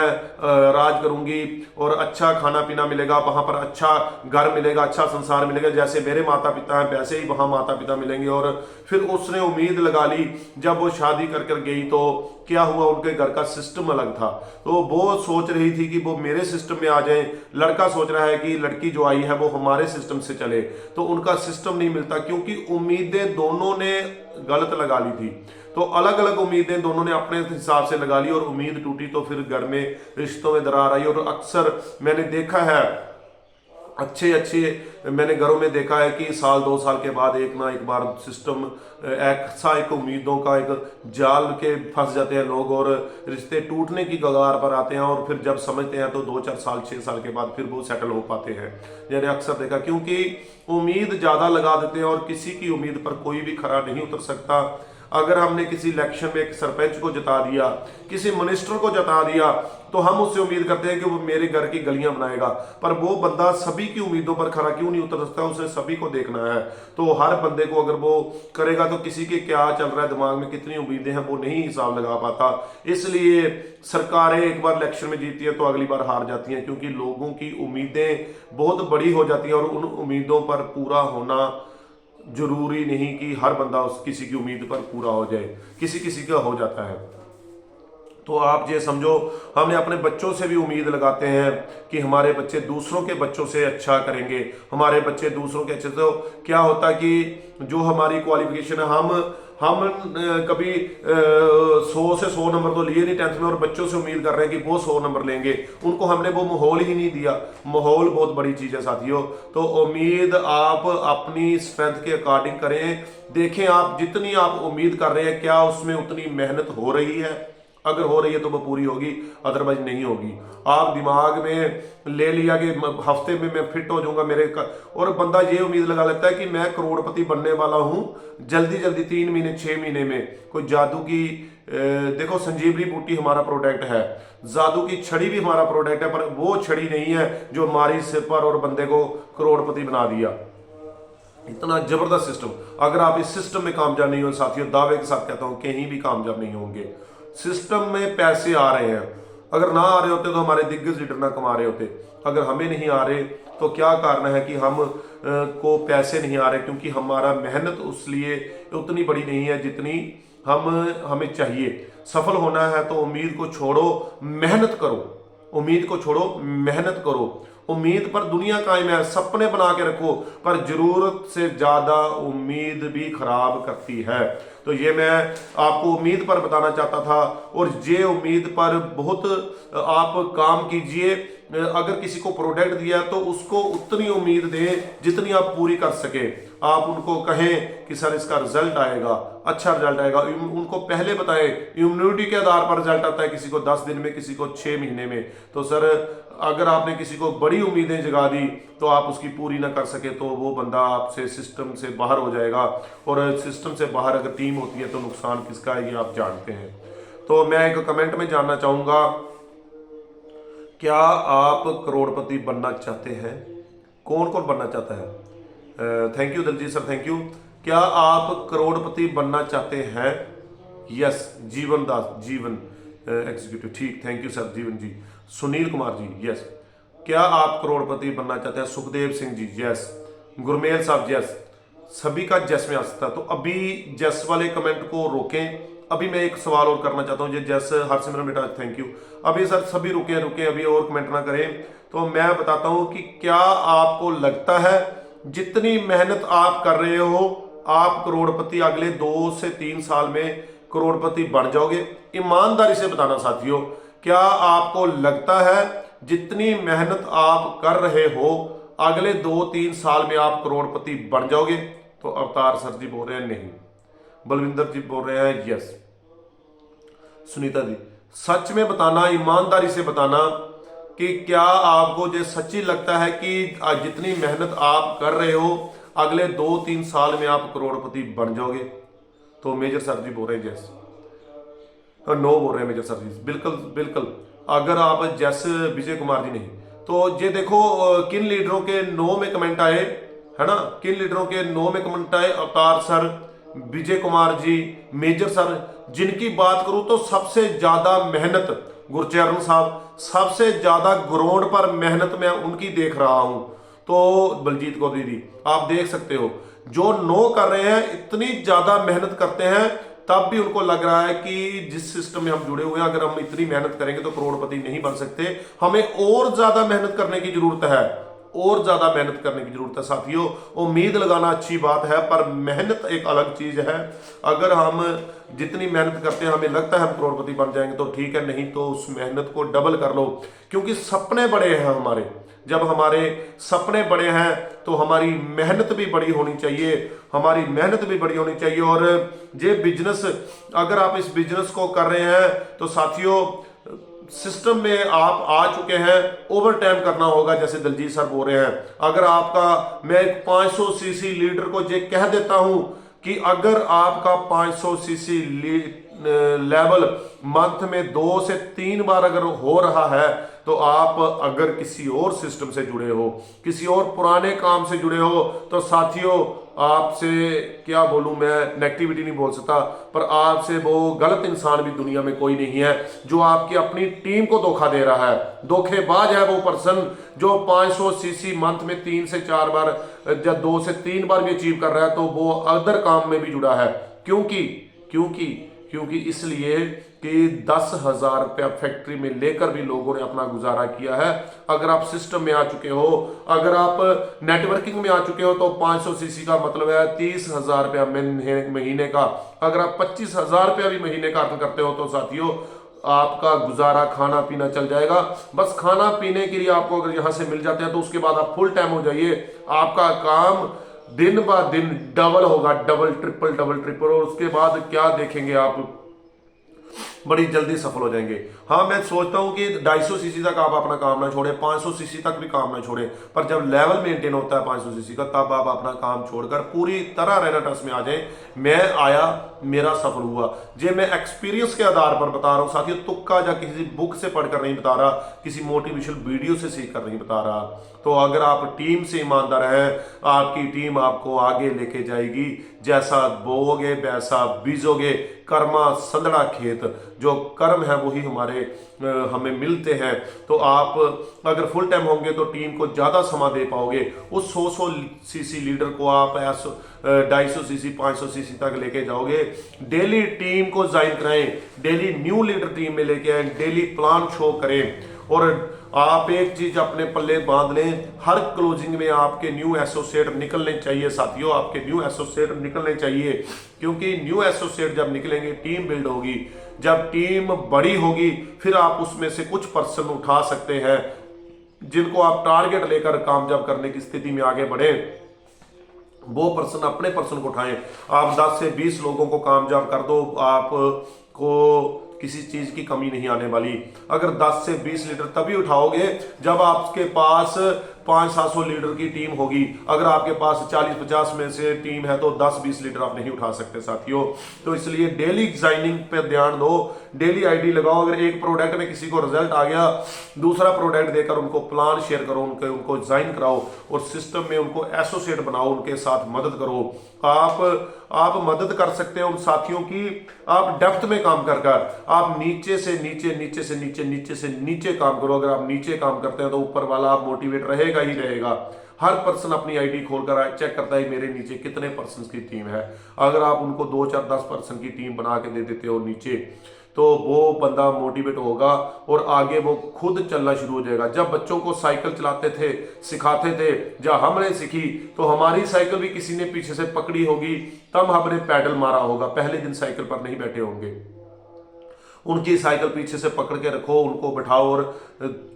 राज करूंगी और अच्छा खाना पीना मिलेगा, वहां पर अच्छा घर मिलेगा, अच्छा संसार मिलेगा, जैसे मेरे माता पिता हैं वैसे ही वहां माता पिता मिलेंगे। और फिर उसने उम्मीद लगा ली। जब वो शादी कर कर गई तो क्या हुआ, उनके घर का सिस्टम अलग था। तो वो सोच रही थी कि वो मेरे सिस्टम में आ जाए, लड़का सोच रहा है कि लड़की जो आई है वो हमारे सिस्टम से चले, तो उनका सिस्टम नहीं मिलता, क्योंकि उम्मीदें दोनों ने गलत लगा ली थी। तो अलग अलग उम्मीदें दोनों ने अपने हिसाब से लगा ली और उम्मीद टूटी, तो फिर घर में रिश्तों में दरार आई। और अक्सर मैंने देखा है, अच्छे मैंने घरों में देखा है कि साल 2 साल के बाद एक ना एक बार सिस्टम ऐसा एक उम्मीदों का एक जाल के फंस जाते हैं लोग, और रिश्ते टूटने की कगार पर आते हैं। और फिर जब समझते हैं तो 2-4 साल 6 साल के बाद फिर वो सेटल हो पाते हैं। मैंने अक्सर देखा, क्योंकि उम्मीद ज्यादा लगा देते हैं और किसी की उम्मीद पर कोई भी खरा नहीं उतर सकता। अगर हमने किसी इलेक्शन में एक सरपंच को जिता दिया, किसी मिनिस्टर को जिता दिया, तो हम उससे उम्मीद करते हैं कि वो मेरे घर की गलियां बनाएगा, पर वो बंदा सभी की उम्मीदों पर खरा क्यों नहीं उतर सकता, उसे सभी को देखना है। तो हर बंदे को अगर वो करेगा तो किसी के क्या चल रहा है दिमाग में, कितनी उम्मीदें हैं, वो नहीं हिसाब लगा पाता। इसलिए सरकारें एक बार इलेक्शन में जीती है तो अगली बार हार जाती हैं, क्योंकि लोगों की उम्मीदें बहुत बड़ी हो जाती हैं। और उन उम्मीदों पर पूरा होना जरूरी नहीं कि हर बंदा उस किसी की उम्मीद पर पूरा हो जाए, किसी किसी का हो जाता है। तो आप ये समझो, हमने अपने बच्चों से भी उम्मीद लगाते हैं कि हमारे बच्चे दूसरों के बच्चों से अच्छा करेंगे, हमारे बच्चे दूसरों के अच्छे। तो क्या होता कि जो हमारी क्वालिफिकेशन है, हम कभी 100 से 100 नंबर तो लिए नहीं 10th में, और बच्चों से उम्मीद कर रहे हैं कि वो 100 नंबर लेंगे। उनको हमने वो माहौल ही नहीं दिया। माहौल बहुत बड़ी चीज है साथियों। तो उम्मीद आप अपनी स्ट्रेंथ के अकॉर्डिंग करें। देखें आप जितनी आप उम्मीद कर रहे हैं, क्या उसमें उतनी मेहनत हो रही है। अगर हो रही है तो वो पूरी होगी, अदरवाइज नहीं होगी। आप दिमाग में ले लिया कि हफ्ते में मैं फिट हो जाऊंगा और बंदा ये उम्मीद लगा लेता है कि मैं करोड़पति बनने वाला हूं जल्दी जल्दी, 3 महीने 6 महीने में। कोई जादू की देखो, संजीवनी बूटी हमारा प्रोडक्ट है, जादू की छड़ी भी हमारा प्रोडक्ट है, पर वो छड़ी नहीं है जो हमारी सिर पर और बंदे को करोड़पति बना दिया। इतना जबरदस्त सिस्टम। अगर आप इस सिस्टम में कामयाब नहीं हो साथियों, दावे के साथ कहता हूं कहीं भी कामयाब नहीं होंगे। सिस्टम में पैसे आ रहे हैं, अगर ना आ रहे होते तो हमारे दिग्गज लीडर ना कमा रहे होते। अगर हमें नहीं आ रहे तो क्या कारण है कि हम को पैसे नहीं आ रहे, क्योंकि हमारा मेहनत उस लिए उतनी बड़ी नहीं है जितनी हमें चाहिए। सफल होना है तो उम्मीद को छोड़ो, मेहनत करो। उम्मीद को छोड़ो, मेहनत करो। उम्मीद पर दुनिया कायम है, सपने बना के रखो, पर जरूरत से ज्यादा उम्मीद भी खराब करती है। तो ये मैं आपको उम्मीद पर बताना चाहता था। और ये उम्मीद पर बहुत आप काम कीजिए। अगर किसी को प्रोडक्ट दिया तो उसको उतनी उम्मीद दें जितनी आप पूरी कर सके। आप उनको कहें कि सर इसका रिजल्ट आएगा, अच्छा रिजल्ट आएगा। उनको पहले बताएं, इम्यूनिटी के आधार पर रिजल्ट आता है, किसी को 10 दिन में, किसी को 6 महीने में। तो सर अगर आपने किसी को बड़ी उम्मीदें जगा दी तो आप उसकी पूरी ना कर सके तो वो बंदा आपसे सिस्टम से बाहर हो जाएगा। और सिस्टम से बाहर अगर टीम होती है तो नुकसान किसका है ये आप जानते हैं। तो मैं एक कमेंट में जानना चाहूंगा, क्या आप करोड़पति बनना चाहते हैं? कौन कौन बनना चाहता है? Thank you Daljit sir, thank you. क्या आप करोड़पति बनना चाहते हैं? यस, जीवन दास, जीवन एग्जीक्यूटिव, ठीक, थैंक यू सर जीवन जी। सुनील कुमार जी, यस। क्या आप करोड़पति बनना चाहते हैं? सुखदेव सिंह जी, यस। गुरमेल साहब, यस। सभी का जैस में आ सकता है, तो अभी जैस वाले कमेंट को रोकें। अभी मैं एक सवाल और करना चाहता हूँ, ये जैस हरसिमरन बेटा थैंक यू। अभी सर सभी रुके अभी और कमेंट ना करें। तो मैं बताता हूँ कि क्या आपको लगता है जितनी मेहनत आप कर रहे हो आप करोड़पति अगले 2 से 3 साल में करोड़पति बन जाओगे? ईमानदारी से बताना साथियों, क्या आपको लगता है जितनी मेहनत आप कर रहे हो अगले 2-3 साल में आप करोड़पति बन जाओगे? तो अवतार सर जी बोल रहे हैं नहीं। बलविंदर जी बोल रहे हैं यस। सुनीता जी, सच में बताना, ईमानदारी से बताना कि क्या आपको ये सच्ची लगता है कि जितनी मेहनत आप कर रहे हो अगले 2-3 साल में आप करोड़पति बन जाओगे? तो मेजर सर जी बोल रहे हैं यस, नो बोल रहे हैं मेजर सर जी। बिल्कुल बिल्कुल, अगर आप जैसे विजय कुमार जी नहीं, तो ये देखो किन लीडरों के नो में कमेंट आए, है ना, किन लीडरों के नो में कमेंट आए? अवतार sir, Vijay Kumar ji, major sir. जिनकी बात करूं तो सबसे ज्यादा मेहनत गुरचरण साहब, सबसे ज्यादा ग्राउंड पर मेहनत मैं उनकी देख रहा हूं। तो बलजीत कौर दीदी, आप देख सकते हो जो नो कर रहे हैं इतनी ज्यादा मेहनत करते हैं, तब भी उनको लग रहा है कि जिस सिस्टम में हम जुड़े हुए हैं अगर हम इतनी मेहनत करेंगे तो करोड़पति नहीं बन सकते, हमें और ज्यादा मेहनत करने की जरूरत है, और ज्यादा मेहनत करने की जरूरत है साथियों। उम्मीद लगाना अच्छी बात है, पर मेहनत एक अलग चीज है। अगर हम जितनी मेहनत करते हैं हमें लगता है हम करोड़पति बन जाएंगे तो ठीक है, नहीं तो उस मेहनत को डबल कर लो, क्योंकि सपने बड़े हैं हमारे। जब हमारे सपने बड़े हैं तो हमारी मेहनत भी बड़ी होनी चाहिए, हमारी मेहनत भी बड़ी होनी चाहिए। और ये बिजनेस, अगर आप इस बिजनेस को कर रहे हैं तो साथियों सिस्टम में आप आ चुके हैं, ओवर टाइम करना होगा, जैसे दलजीत सर बोल रहे हैं। अगर आपका, मैं एक 500 सीसी लीडर को ये कह देता हूं कि अगर आपका 500 सीसी लेवल मंथ में 2 से 3 बार अगर हो रहा है, तो आप अगर किसी और सिस्टम से जुड़े हो, किसी और पुराने काम से जुड़े हो, तो साथियों आपसे क्या बोलूं, मैं नेगेटिविटी नहीं बोल सकता, पर आपसे वो गलत इंसान भी दुनिया में कोई नहीं है जो आपकी अपनी टीम को धोखा दे रहा है। धोखेबाज है वो पर्सन जो 500 सीसी मंथ में 3 से 4 बार या 2 से 3 बार भी अचीव कर रहा है, तो वो अदर काम में भी जुड़ा है। क्योंकि इसलिए कि 10,000 रुपया फैक्ट्री में लेकर भी लोगों ने अपना गुजारा किया है। अगर आप सिस्टम में आ चुके हो, अगर आप नेटवर्किंग में आ चुके हो, तो 500 सीसी का मतलब है 30,000 रुपया महीने का। अगर आप 25,000 रुपया भी महीने का अर्न करते हो तो साथियों आपका गुजारा खाना पीना चल जाएगा। बस खाना पीने के लिए आपको अगर यहां से मिल जाते हैं तो उसके बाद आप फुल टाइम हो जाइए, आपका काम दिन ब दिन डबल होगा, डबल ट्रिपल, और उसके बाद क्या देखेंगे आप, बड़ी जल्दी सफल हो जाएंगे। हाँ, मैं सोचता हूं कि 250 सीसी तक आप अपना काम ना छोड़े, 500 सीसी तक भी काम ना छोड़े, पर जब लेवल मेंटेन होता है 500 सीसी का, तब आप अपना काम छोड़कर पूरी तरह रहना ट्रस्ट में आ जाए। मैं आया, मेरा सफल हुआ, ये मैं एक्सपीरियंस के आधार पर बता रहा हूं साथियों, तुक्का या किसी बुक से पढ़कर नहीं बता रहा, किसी मोटिवेशनल वीडियो से सीख कर नहीं बता रहा। तो अगर आप टीम से ईमानदार हैं, आपकी टीम आपको आगे लेके जाएगी। जैसा बोओगे वैसा बीजोगे, कर्मा संदड़ा खेत, जो कर्म है वही हमें मिलते हैं। तो आप अगर फुल टाइम होंगे तो टीम को ज्यादा समय दे पाओगे। उस 100 सीसी लीडर को आप 250 सीसी 500 सीसी तक लेके जाओगे। डेली टीम को ज्वाइन कराएं, डेली न्यू लीडर टीम में लेके आए, डेली प्लान शो करें। और आप एक चीज अपने पल्ले बांध लें, हर क्लोजिंग में आपके न्यू एसोसिएट निकलने चाहिए साथियों, आपके न्यू एसोसिएट निकलने चाहिए, क्योंकि न्यू एसोसिएट जब निकलेंगे टीम बिल्ड होगी। जब टीम बड़ी होगी फिर आप उसमें से कुछ पर्सन उठा सकते हैं जिनको आप टारगेट लेकर कामयाब करने की स्थिति में आगे बढ़े। वो पर्सन अपने पर्सन को उठाएं। आप 10 से 20 लोगों को कामयाब कर दो, आपको किसी चीज की कमी नहीं आने वाली। अगर 10 से 20 लीडर तभी उठाओगे जब आपके पास 500-700 लीडर की टीम होगी। अगर आपके पास 40-50 में से टीम है तो 10-20 लीडर आप नहीं उठा सकते साथियों। तो इसलिए डेली डिजाइनिंग पे ध्यान दो, डेली आईडी लगाओ। अगर एक प्रोडक्ट में किसी को रिजल्ट आ गया, दूसरा प्रोडक्ट देकर उनको प्लान शेयर करो, उनको डिजाइन कराओ और सिस्टम में उनको एसोसिएट बनाओ, उनके साथ मदद करो। आप आप मदद कर सकते हैं उन साथियों की। आप डेप्थ में काम कर कर आप नीचे से नीचे, नीचे से नीचे, नीचे से नीचे काम करो। अगर आप नीचे काम करते हैं तो ऊपर वाला आप मोटिवेट रहेगा ही रहेगा। हर पर्सन अपनी आईडी खोलकर चेक करता है मेरे नीचे कितने पर्सन की टीम है। अगर आप उनको 2 4 10 पर्सन की टीम बना के दे देते हो नीचे, तो वो बंदा मोटिवेट होगा और आगे वो खुद चलना शुरू हो जाएगा। जब बच्चों को साइकिल चलाते थे, सिखाते थे, जब हमने सीखी तो हमारी साइकिल भी किसी ने पीछे से पकड़ी होगी, तब हमने पैडल मारा होगा। पहले दिन साइकिल पर नहीं बैठे होंगे। उनकी साइकिल पीछे से पकड़ के रखो, उनको बिठाओ और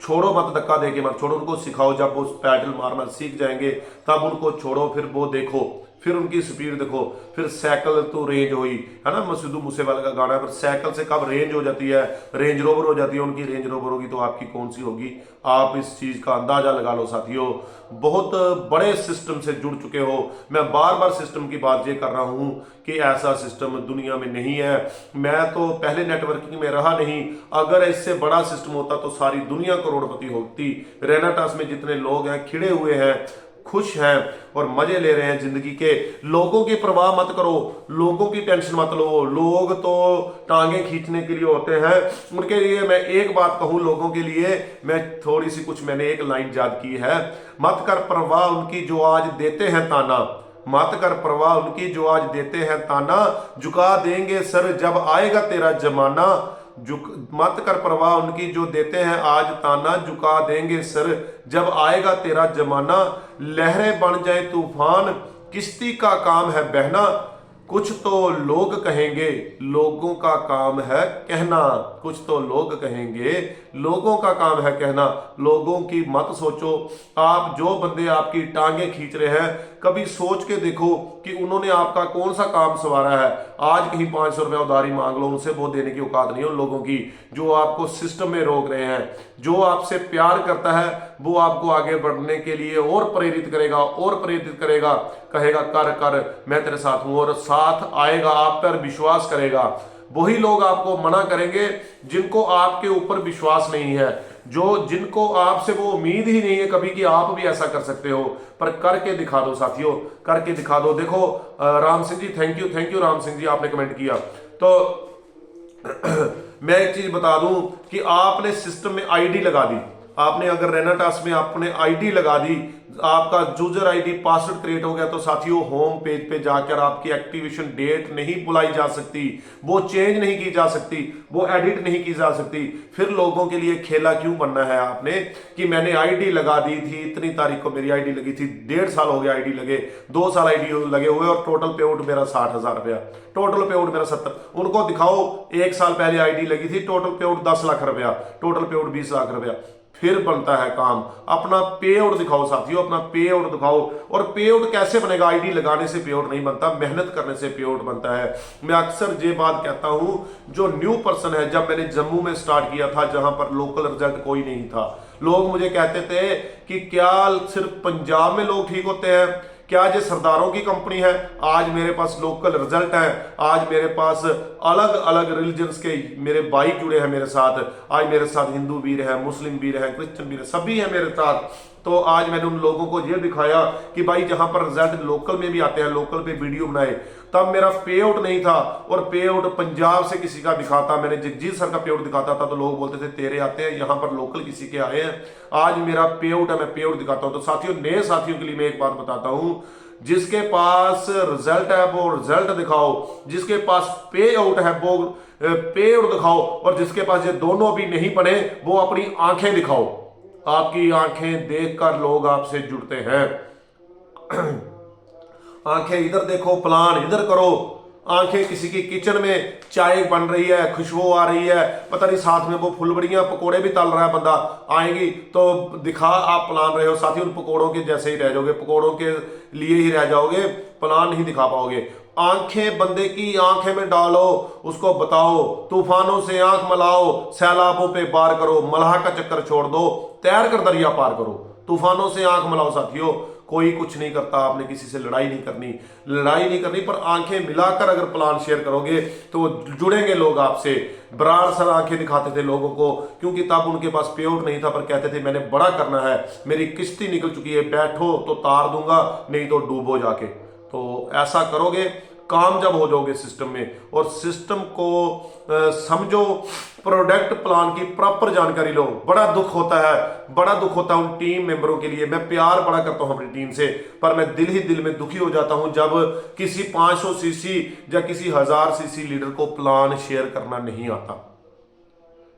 छोड़ो मत, धक्का दे के मत छोड़ो, उनको सिखाओ। जब वो पैडल मारना सीख जाएंगे तब उनको छोड़ो, फिर वो देखो, फिर उनकी स्पीड देखो। फिर साइकिल तो रेंज हुई है ना, सिद्धू मूसेवाले का गाना है, पर साइकिल से कब रेंज हो जाती है, रेंज रोवर हो जाती है। उनकी रेंज रोवर होगी तो आपकी कौन सी होगी? आप इस चीज का अंदाजा लगा लो साथियों। बहुत बड़े सिस्टम से जुड़ चुके हो। मैं बार बार सिस्टम की बात ये कर रहा हूं कि ऐसा सिस्टम दुनिया में नहीं है। मैं तो पहले नेटवर्किंग में रहा नहीं, अगर इससे बड़ा सिस्टम होता तो सारी दुनिया करोड़पति होती। रेनाटास में जितने लोग हैं खिड़े हुए हैं, खुश हैं और मजे ले रहे हैं जिंदगी के। लोगों की परवाह मत करो, लोगों की टेंशन मत लो। लोग तो टांगे खींचने के लिए होते हैं। उनके लिए मैं एक बात कहूं, लोगों के लिए मैं थोड़ी सी कुछ मैंने एक लाइन याद की है। मत कर परवाह उनकी जो आज देते हैं ताना, मत कर परवाह उनकी जो आज देते हैं ताना, झुका देंगे सर जब आएगा तेरा जमाना। मत कर परवाह उनकी जो देते हैं आज ताना, झुका देंगे सर जब आएगा तेरा जमाना। लहरें बन जाए तूफान, किश्ती का काम है बहना। कुछ तो लोग कहेंगे, लोगों का काम है कहना। कुछ तो लोग कहेंगे, लोगों का काम है कहना। लोगों की मत सोचो। आप जो बंदे आपकी टांगे खींच रहे हैं, कभी सोच के देखो कि उन्होंने आपका कौन सा काम सवारा है। आज कहीं 500 रुपया उधारी मांग लो, उनसे वो देने की औकात नहीं है उन लोगों की जो आपको सिस्टम में रोक रहे हैं। जो आपसे प्यार करता है वो आपको आगे बढ़ने के लिए और प्रेरित करेगा, और प्रेरित करेगा, कहेगा कर कर मैं तेरे साथ हूं, और साथ आएगा, आप पर विश्वास करेगा। वही लोग आपको मना करेंगे जिनको आपके ऊपर विश्वास नहीं है, जो जिनको आपसे वो उम्मीद ही नहीं है कभी कि आप भी ऐसा कर सकते हो। पर करके दिखा दो साथियों, करके दिखा दो। देखो राम सिंह जी, थैंक यू राम सिंह जी, आपने कमेंट किया। तो मैं एक चीज बता दूं कि आपने सिस्टम में आईडी लगा दी। आपने अगर रेनाटास में आपने आईडी लगा दी, आपका यूजर आईडी पासवर्ड क्रिएट हो गया, तो साथियों होम पेज पे जाकर आपकी एक्टिवेशन डेट नहीं बुलाई जा सकती, वो चेंज नहीं की जा सकती, वो एडिट नहीं की जा सकती। फिर लोगों के लिए खेला क्यों बनना है आपने कि मैंने आईडी लगा दी थी, इतनी तारीख को मेरी आईडी लगी थी, 1.5 साल हो गया आईडी लगे, 2 साल आईडी लगे हुए और टोटल पे आउट मेरा 60,000 रुपया, टोटल पे आउट मेरा 70। उनको दिखाओ 1 साल पहले आईडी लगी थी, टोटल पे आउट 10 लाख रुपया, टोटल पे आउट 20 लाख रुपया। फिर बनता है काम। अपना पे आउट दिखाओ साथियों, अपना पे आउट दिखाओ। और पे आउट कैसे बनेगा? आईडी लगाने से पे आउट नहीं बनता, मेहनत करने से पे आउट बनता है। मैं अक्सर ये बात कहता हूं, जो न्यू पर्सन है, जब मैंने जम्मू में स्टार्ट किया था जहां पर लोकल रिजल्ट कोई नहीं था, लोग मुझे कहते थे कि क्या सिर्फ पंजाब में लोग ठीक होते हैं, क्या ये सरदारों की कंपनी है? आज मेरे पास लोकल रिजल्ट है, आज मेरे पास अलग अलग रिलीजन्स के मेरे भाई जुड़े हैं मेरे साथ। आज मेरे साथ हिंदू वीर है, मुस्लिम वीर है, क्रिश्चियन वीर है, सभी है मेरे साथ। तो आज मैंने उन लोगों को ये दिखाया कि भाई जहां पर रिजल्ट लोकल में भी आते हैं, लोकल पे वीडियो बनाए। तब मेरा पे आउट नहीं था, और पे आउट पंजाब से किसी का दिखाता, मैंने जगजीत सर का पे आउट दिखाता था तो लोग बोलते थे तेरे आते हैं, यहाँ पर लोकल किसी के आए हैं। आज मेरा पे आउट है, मैं पे आउट दिखाता हूँ। तो साथियों, नए साथियों के लिए मैं एक बात बताता हूँ, जिसके पास रिजल्ट है वो रिजल्ट दिखाओ, जिसके पास पे आउट है वो पे आउट दिखाओ, और जिसके पास ये दोनों भी नहीं बने वो अपनी आंखें दिखाओ। आपकी आंखें देखकर लोग आपसे जुड़ते हैं। आंखें इधर देखो, प्लान इधर करो। आंखें किसी की किचन में चाय बन रही है, खुशबू आ रही है, पता नहीं साथ में वो फुलबड़ियां पकोड़े भी तल रहा है बंदा, आएंगी तो दिखा, आप प्लान रहे हो साथी, उन पकोड़ों के जैसे ही रह जाओगे, पकोड़ों के लिए ही रह जाओगे, प्लान नहीं दिखा पाओगे। आंखें बंदे की आंखें में डालो, उसको बताओ, तूफानों से आंख मिलाओ, सैलाबों पे पार करो, मलाह का चक्कर छोड़ दो, तैर कर दरिया पार करो। तूफानों से आंख मिलाओ साथियों। कोई कुछ नहीं करता, आपने किसी से लड़ाई नहीं करनी, पर आंखें मिलाकर अगर प्लान शेयर करोगे तो जुड़ेंगे लोग आपसे। बराड़ सर आंखें दिखाते थे लोगों को, क्योंकि तब उनके पास पे आउट नहीं था, पर कहते थे मैंने बड़ा करना है, मेरी किश्ती निकल चुकी है, बैठो तो तार दूंगा, नहीं तो डूबो जाके। तो ऐसा करोगे, कामयाब हो जाओगे सिस्टम में, और सिस्टम को समझो, प्रोडक्ट प्लान की प्रॉपर जानकारी लो। बड़ा दुख होता है उन टीम मेंबरों के लिए। मैं प्यार बड़ा करता हूं अपनी टीम से, पर मैं दिल ही दिल में दुखी हो जाता हूं जब किसी 500 सीसी या किसी 1000 सीसी लीडर को प्लान शेयर करना नहीं आता।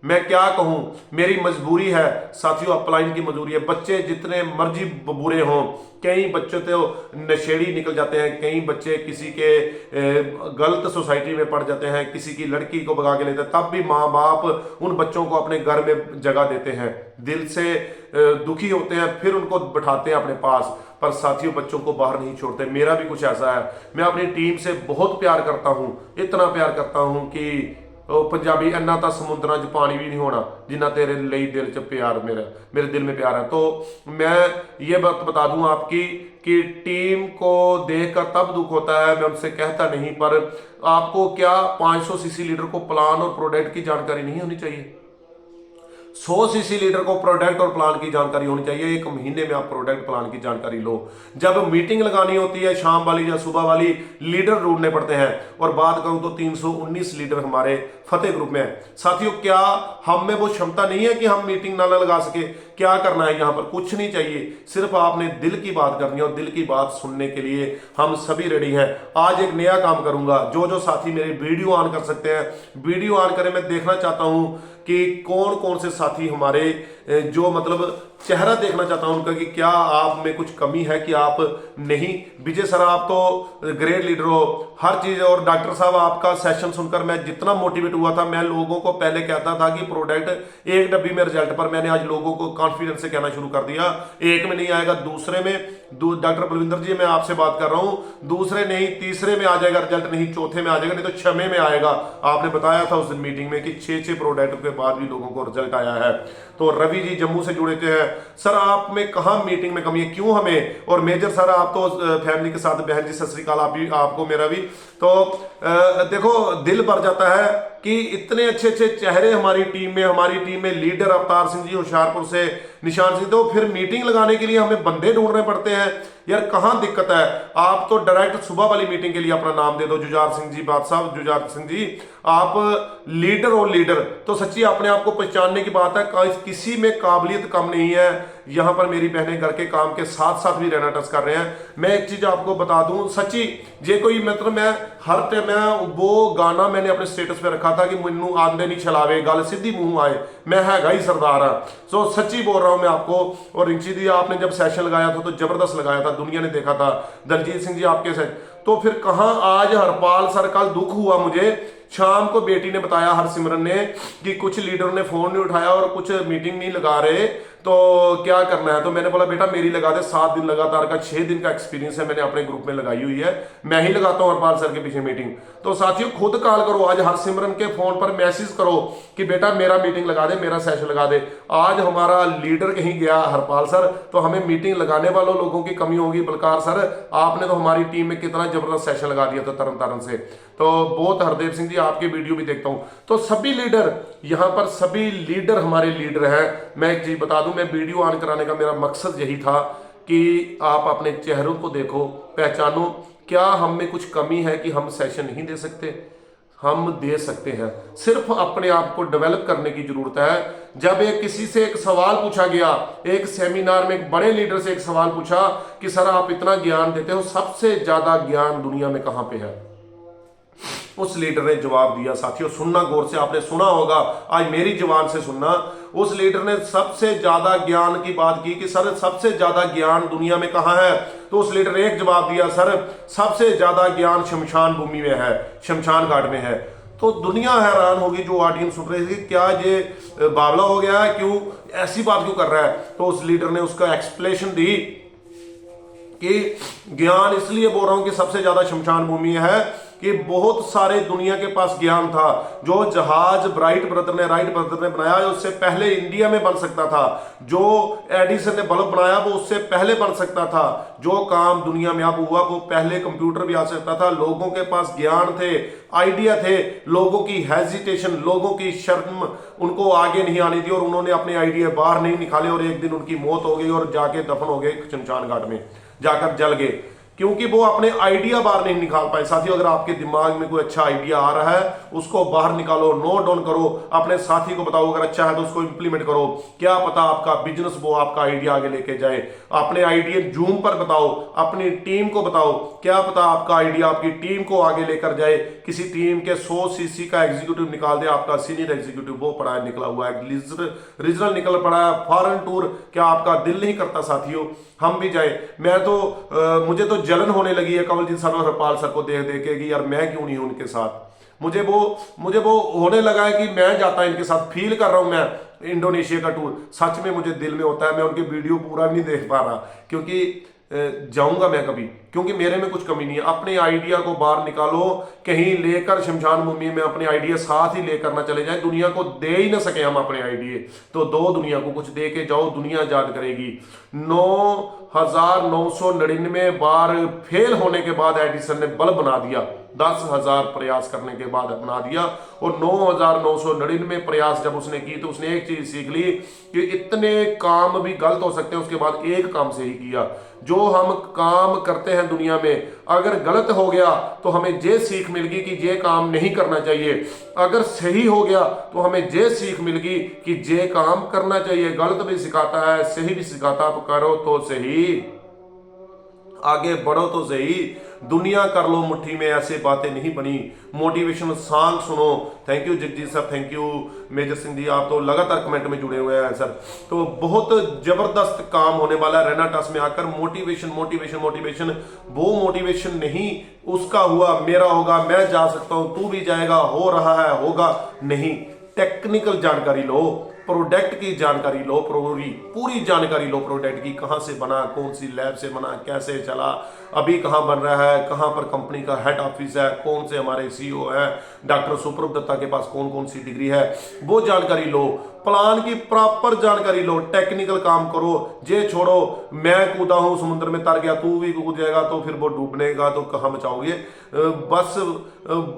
मैं क्या कहूं, मेरी मजबूरी है साथियों, अपलाइन की मजबूरी है। बच्चे जितने मर्जी बुरे हों, कई बच्चे तो नशेड़ी निकल जाते हैं, कई बच्चे किसी के गलत सोसाइटी में पड़ जाते हैं, किसी की लड़की को भगा के लेते हैं, तब भी माँ बाप उन बच्चों को अपने घर में जगह देते हैं, दिल से दुखी होते हैं, फिर उनको बिठाते हैं अपने पास। पर साथियों, बच्चों को बाहर नहीं छोड़ते। मेरा भी कुछ ऐसा है, मैं अपनी टीम से बहुत प्यार करता हूं, इतना प्यार करता हूं कि पंजाबी अन्ना तो समुद्रां च पानी भी नहीं होना जिन्ना तेरे लिए दिल च प्यार, मेरे दिल में प्यार है। तो मैं ये बात बता दूं आपकी कि टीम को देखकर तब दुख होता है, मैं उनसे कहता नहीं, पर आपको क्या 500 सीसी लीडर को प्लान और प्रोडक्ट की जानकारी नहीं होनी चाहिए? 100 सीसी लीडर को प्रोडक्ट और प्लान की जानकारी होनी चाहिए। एक महीने में आप प्रोडक्ट प्लान की जानकारी लो। जब मीटिंग लगानी होती है शाम वाली या सुबह वाली, लीडर ढूंढने पड़ते हैं। और बात करूं तो 319 लीडर हमारे फतेह ग्रुप में है। साथियों, क्या हम में वो क्षमता नहीं है कि हम मीटिंग ना लगा सके? क्या करना है? यहां पर कुछ नहीं चाहिए, सिर्फ आपने दिल की बात करनी है, और दिल की बात सुनने के लिए हम सभी रेडी हैं। आज एक नया काम करूंगा, जो साथी मेरे वीडियो ऑन कर सकते हैं वीडियो ऑन करें। मैं देखना चाहता हूं कि कौन कौन से साथी हमारे जो मतलब चेहरा देखना चाहता हूं उनका, कि क्या आप में कुछ कमी है कि आप नहीं। विजय सर, आप तो ग्रेट लीडर हो हर चीज। और डॉक्टर साहब, आपका सेशन सुनकर मैं जितना मोटिवेट हुआ था, मैं लोगों को पहले कहता था कि प्रोडक्ट एक डब्बी में रिजल्ट, पर मैंने आज लोगों को कॉन्फिडेंस से कहना शुरू कर दिया, एक में नहीं आएगा, दूसरे में, डॉक्टर बलविंदर जी मैं आपसे बात कर रहा हूं, दूसरे नहीं तीसरे में आ जाएगा रिजल्ट, नहीं चौथे में आ जाएगा, नहीं तो 6वें में आएगा। आपने बताया था उस दिन मीटिंग में कि 6 प्रोडक्ट के बाद भी लोगों को रिजल्ट आया है। तो रवि जी जम्मू से जुड़े थे, सर आप में कहां मीटिंग में कमी है, क्यों हमें? और मेजर सर, आप तो फैमिली के साथ, बहन जी सत श्री अकाल, आपको मेरा भी। तो देखो दिल भर जाता है कि इतने अच्छे अच्छे चेहरे हमारी टीम में लीडर अवतार सिंह जी होशियारपुर से, निशान सिंह, तो फिर मीटिंग लगाने के लिए हमें बंदे ढूंढने पड़ते हैं। यार कहां दिक्कत है? आप तो डायरेक्ट सुबह वाली मीटिंग के लिए अपना नाम दे दो। जुझार सिंह जी, बात साहब जुझार सिंह जी, आप लीडर हो, लीडर तो सच्ची अपने आप को पहचानने की बात है। किसी में काबिलियत कम नहीं है। यहां पर मेरी बहनें घर के काम के साथ साथ भी रहना टच कर रहे हैं। मैं एक चीज आपको बता दूं, सच्ची जे कोई मतलब मैं हर टाइम वो गाना मैंने अपने स्टेटस पे रखा था कि मैनू आंदे नहीं चलावे, गल सीधी मुंह आए, मैं हैगा ही सरदार हाँ। सो सच्ची बोल रहा हूं मैं आपको। और रिंची दी, आपने जब सेशन लगाया था तो जबरदस्त लगाया था, दुनिया ने देखा था। दलजीत सिंह जी आपके सेशन, तो फिर कहां आज हरपाल सर? कल दुख हुआ मुझे, शाम को बेटी ने बताया हरसिमरन ने कि कुछ लीडर ने फोन नहीं उठाया और कुछ मीटिंग नहीं लगा रहे, तो क्या करना है? तो मैंने बोला बेटा मेरी लगा दे, 7 दिन लगातार का, 6 दिन का एक्सपीरियंस है, मैंने अपने ग्रुप में लगाई हुई है, मैं ही लगाता हूं हरपाल सर के पीछे मीटिंग। तो साथियों खुद कॉल करो, आज हरसिमरन के फोन पर मैसेज करो कि बेटा मेरा मीटिंग लगा दे, मेरा सेशन लगा दे। आज हमारा लीडर कहीं गया हरपाल सर, तो हमें मीटिंग लगाने वालों लोगों की कमी होगी। बलकार सर, आपने तो हमारी टीम में कितना जबरदस्त सेशन लगा दिया था तरन तारण से। तो बहुत, हरदेव सिंह जी आपकी वीडियो भी देखता हूं। तो सभी लीडर यहां पर, सभी लीडर हमारे लीडर हैं। मैं एक चीज बता दूं, मैं वीडियो ऑन कराने का मेरा मकसद यही था कि आप अपने चेहरों को देखो, पहचानो, क्या हम में कुछ कमी है कि हम सेशन नहीं दे सकते? हम दे सकते हैं, सिर्फ अपने आप को डेवलप करने की जरूरत है। जब किसी से एक सवाल पूछा गया, एक सेमिनार में एक बड़े लीडर से एक सवाल पूछा कि सर आप इतना ज्ञान देते हो, सबसे ज्यादा ज्ञान दुनिया में कहां पे है? उस लीडर ने जवाब दिया, साथियों सुनना गौर से, आपने सुना होगा, आज मेरी जुबान से सुनना। उस लीडर ने सबसे ज्यादा ज्ञान की बात की कि सर सबसे ज्यादा ज्ञान दुनिया में कहां है? तो उस लीडर ने एक जवाब दिया, सर सबसे ज्यादा ज्ञान शमशान भूमि में है, शमशान घाट में है। तो दुनिया हैरान होगी, जो ऑडियंस सुन रही थी, क्या ये बावला हो गया है, क्यों ऐसी बात क्यों कर रहा है? तो उस लीडर ने उसका एक्सप्लेनेशन दी कि ज्ञान इसलिए बोल रहा हूं कि सबसे ज्यादा शमशान भूमि है कि बहुत सारे दुनिया के पास ज्ञान था। जो जहाज राइट ब्रदर ने बनाया, उससे पहले इंडिया में बन सकता था। जो एडिसन ने बल्ब बनाया, वो उससे पहले बन सकता था। जो काम दुनिया में अब हुआ, वो पहले कंप्यूटर भी आ सकता था। लोगों के पास ज्ञान थे, आइडिया थे, लोगों की हेजिटेशन, लोगों की शर्म उनको आगे नहीं आनी थी, और उन्होंने अपने आइडिया बाहर नहीं निकाले, और एक दिन उनकी मौत हो गई और जाके दफन हो गए शमशान घाट में, जाकर जल गए। क्योंकि वो अपने आइडिया बाहर नहीं निकाल पाए। साथियों, अगर आपके दिमाग में कोई अच्छा आइडिया आ रहा है उसको बाहर निकालो, नोट डाउन करो, अपने साथी को बताओ, अगर अच्छा है तो उसको इंप्लीमेंट करो। क्या पता आपका बिजनेस वो आपका आइडिया आगे लेके जाए। अपने आइडिया जूम पर बताओ, अपनी टीम को बताओ, क्या पता आपका आइडिया आपकी टीम को आगे लेकर जाए। किसी टीम के 100 सीसी का एग्जीक्यूटिव निकाल दे, आपका सीनियर एग्जीक्यूटिव वो पड़ा है, निकला हुआ है, रीजनल निकल पड़ा है, फॉरेन टूर, क्या आपका दिल नहीं करता साथियों हम भी जाए। मैं तो मुझे तो जलन होने लगी है कंवलजीत सर और हरपाल सर को देख देख के कि यार मैं क्यों नहीं हूं उनके साथ। मुझे वो होने लगा है कि मैं जाता इनके साथ, फील कर रहा हूं मैं इंडोनेशिया का टूर। सच में मुझे दिल में होता है, मैं उनके वीडियो पूरा नहीं देख पा रहा क्योंकि जाऊंगा मैं कभी, क्योंकि मेरे में कुछ कमी नहीं है। अपने आइडिया को बाहर निकालो, कहीं लेकर शमशान भूमि में अपने आइडिया साथ ही लेकर ना चले जाए। दुनिया को दे ही ना सके हम अपने आइडिया, तो दो दुनिया को, कुछ दे के जाओ, दुनिया याद करेगी। 9,999 बार फेल होने के बाद एडिसन ने बल्ब बना दिया, 10,000 प्रयास करने के बाद बना दिया। और 9,999 प्रयास जब उसने की तो उसने एक चीज सीख ली कि इतने काम भी गलत हो सकते हैं, उसके बाद एक काम सही किया। जो हम काम करते हैं दुनिया में, अगर गलत हो गया तो हमें ये सीख मिल गई कि ये काम नहीं करना चाहिए, अगर सही हो गया तो हमें ये सीख मिल गई कि ये काम करना चाहिए। गलत भी सिखाता है, सही भी सिखाता, आप करो तो सही, आगे बढ़ो तो सही, दुनिया कर लो मुट्ठी में, ऐसे बातें नहीं बनी। मोटिवेशनल सॉन्ग सुनो। Thank you Jagjit sir, thank you major Singh ji, आप तो लगातार कमेंट में जुड़े हुए हैं सर। तो बहुत जबरदस्त काम होने वाला है रेना टास में आकर। मोटिवेशन मोटिवेशन मोटिवेशन, वो मोटिवेशन नहीं उसका हुआ मेरा होगा, मैं जा सकता हूं, तू भी जाएगा, हो रहा है, होगा नहीं। टेक्निकल जानकारी लो, प्रोडक्ट की जानकारी लो, पूरी जानकारी लो प्रोडक्ट की, कहां से बना, कौन सी लैब से बना, कैसे चला, अभी कहां बन रहा है, कहां पर कंपनी का हेड ऑफिस है, कौन से हमारे सीईओ है, डॉक्टर सुप्रभ दत्ता के पास कौन कौन सी डिग्री है, वो जानकारी लो। प्लान की प्रॉपर जानकारी लो, टेक्निकल काम करो। ये छोड़ो मैं कूदा हूं समुद्र में तर गया, तू भी कूद जाएगा, तो फिर वो डूबनेगा तो कहां बचाओगे। बस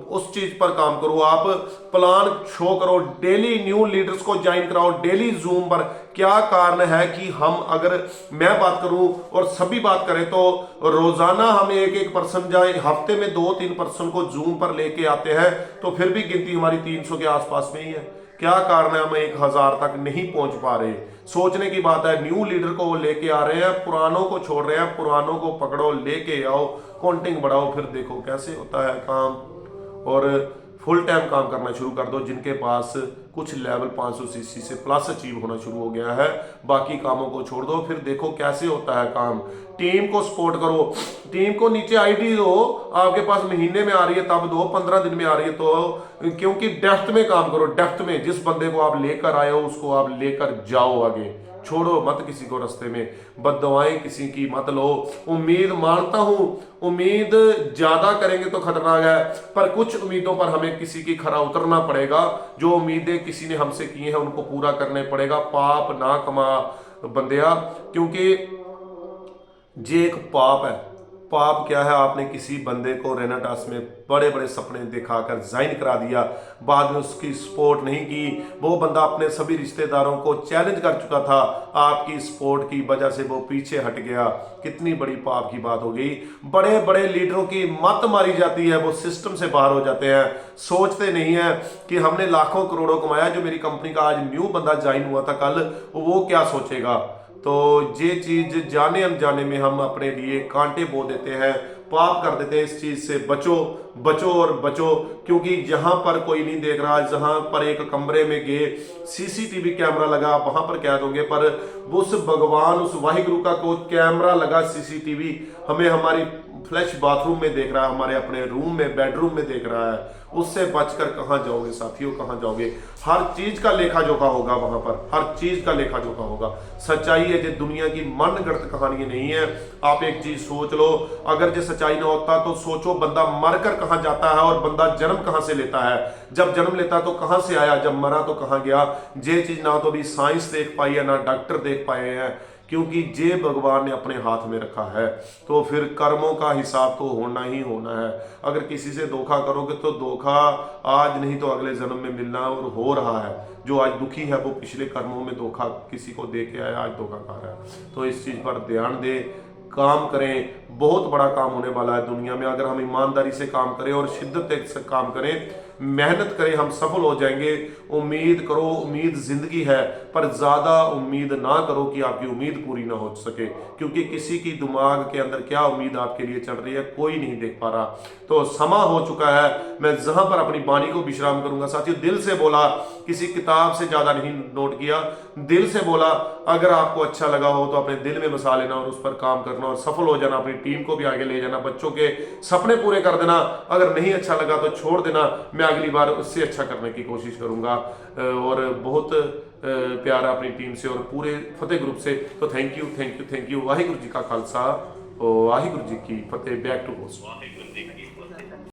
उस चीज पर काम करो, आप प्लान शो करो, डेली न्यू लीडर्स को ज्वाइन कराओ, डेली जूम पर। क्या कारण है कि हम, अगर मैं बात करूं और सभी बात करें तो रोजाना हम एक पर्सन जाए, हफ्ते में 2-3 पर्सन को जूम पर लेके आते हैं, तो फिर भी गिनती हमारी 300 के आसपास में ही है। क्या कारण है हम 1,000 तक नहीं पहुंच पा रहे। सोचने की बात है। न्यू लीडर को वो लेके आ रहे हैं, पुरानों को छोड़ रहे हैं, पुरानों को पकड़ो, लेके आओ, काउंटिंग बढ़ाओ, फिर देखो कैसे होता है काम। और फुल टाइम काम करना शुरू कर दो। जिनके पास कुछ लेवल 500 सीसी से प्लस अचीव होना शुरू हो गया है, बाकी कामों को छोड़ दो, फिर देखो कैसे होता है काम। टीम को सपोर्ट करो, टीम को नीचे आईडी दो, आपके पास महीने में आ रही है तब दो, 15 दिन में आ रही है तो, क्योंकि डेप्थ में काम करो। डेप्थ में जिस बंदे को आप लेकर आए हो उसको आप लेकर जाओ आगे, छोड़ो मत किसी को रास्ते में, बददुआएं किसी की मत लो। उम्मीद मानता हूं, उम्मीद ज्यादा करेंगे तो खतरनाक है, पर कुछ उम्मीदों पर हमें किसी की खरा उतरना पड़ेगा। जो उम्मीदें किसी ने हमसे की हैं उनको पूरा करने पड़ेगा। पाप ना कमा बंदिया, क्योंकि ये एक पाप है। पाप क्या है, आपने किसी बंदे को रेनाटास में बड़े बड़े सपने दिखाकर ज्वाइन करा दिया, बाद में उसकी सपोर्ट नहीं की। वो बंदा अपने सभी रिश्तेदारों को चैलेंज कर चुका था, आपकी सपोर्ट की वजह से वो पीछे हट गया। कितनी बड़ी पाप की बात हो गई। बड़े बड़े लीडरों की मत मारी जाती है, वो सिस्टम से बाहर हो जाते हैं, सोचते नहीं है कि हमने लाखों करोड़ों कमाया, जो मेरी कंपनी का आज न्यू बंदा ज्वाइन हुआ था कल, वो क्या सोचेगा। तो ये चीज जाने अनजाने में हम अपने लिए कांटे बो देते हैं, पाप कर देते हैं। इस चीज से बचो, बचो और बचो, क्योंकि जहां पर कोई नहीं देख रहा, जहां पर एक कमरे में गए सीसीटीवी कैमरा लगा, वहां पर कैद होंगे, पर उस भगवान, उस वाहिगुरु का को कैमरा लगा, सीसीटीवी हमें हमारी फ्लैश बाथरूम में देख रहा है, हमारे अपने रूम में, बेडरूम में देख रहा है। उससे बचकर कहां जाओगे साथियों, कहां जाओगे। हर चीज का लेखा जोखा होगा वहां पर, हर चीज का लेखा जोखा होगा। सच्चाई है, जो दुनिया की मनगढ़ंत कहानी नहीं है। आप एक चीज सोच लो, अगर जो सच्चाई ना होता तो सोचो बंदा मरकर कहां जाता है और बंदा जन्म कहां से लेता है। जब जन्म लेता तो कहां से आया, जब मरा तो कहां गया। ये चीज ना तो भी साइंस देख पाई है, ना डॉक्टर देख पाए हैं, क्योंकि जे भगवान ने अपने हाथ में रखा है। तो फिर कर्मों का हिसाब तो होना ही होना है। अगर किसी से धोखा करोगे तो धोखा आज नहीं तो अगले जन्म में मिलना, और हो रहा है। जो आज दुखी है वो पिछले कर्मों में धोखा किसी को दे के आया, आज धोखा खा रहा है। तो इस चीज पर ध्यान दे, काम करें, बहुत बड़ा काम होने वाला है दुनिया में। अगर हम ईमानदारी से काम करें और शिद्दत से काम करें, मेहनत करें, हम सफल हो जाएंगे। उम्मीद करो, उम्मीद जिंदगी है, पर ज़्यादा उम्मीद ना करो कि आपकी उम्मीद पूरी ना हो सके, क्योंकि किसी की दिमाग के अंदर क्या उम्मीद आपके लिए चल रही है कोई नहीं देख पा रहा। तो समा हो चुका है, मैं जहां पर अपनी वाणी को विश्राम करूंगा। साथियों, दिल से बोला, किसी किताब से ज़्यादा नहीं नोट किया, दिल से बोला। अगर आपको अच्छा लगा हो तो अपने दिल में बसा लेना और उस पर काम करना और सफल हो जाना, अपनी टीम को भी आगे ले जाना, बच्चों के सपने पूरे कर देना। अगर नहीं अच्छा लगा तो छोड़ देना, मैं अगली बार उससे अच्छा करने की कोशिश करूंगा। और बहुत प्यार अपनी टीम से और पूरे फतेह ग्रुप से। तो thank you, thank you, thank you. Waheguru ji का खालसा और वाहिगुरु जी की फतेह। Back to host. Waheguru ji का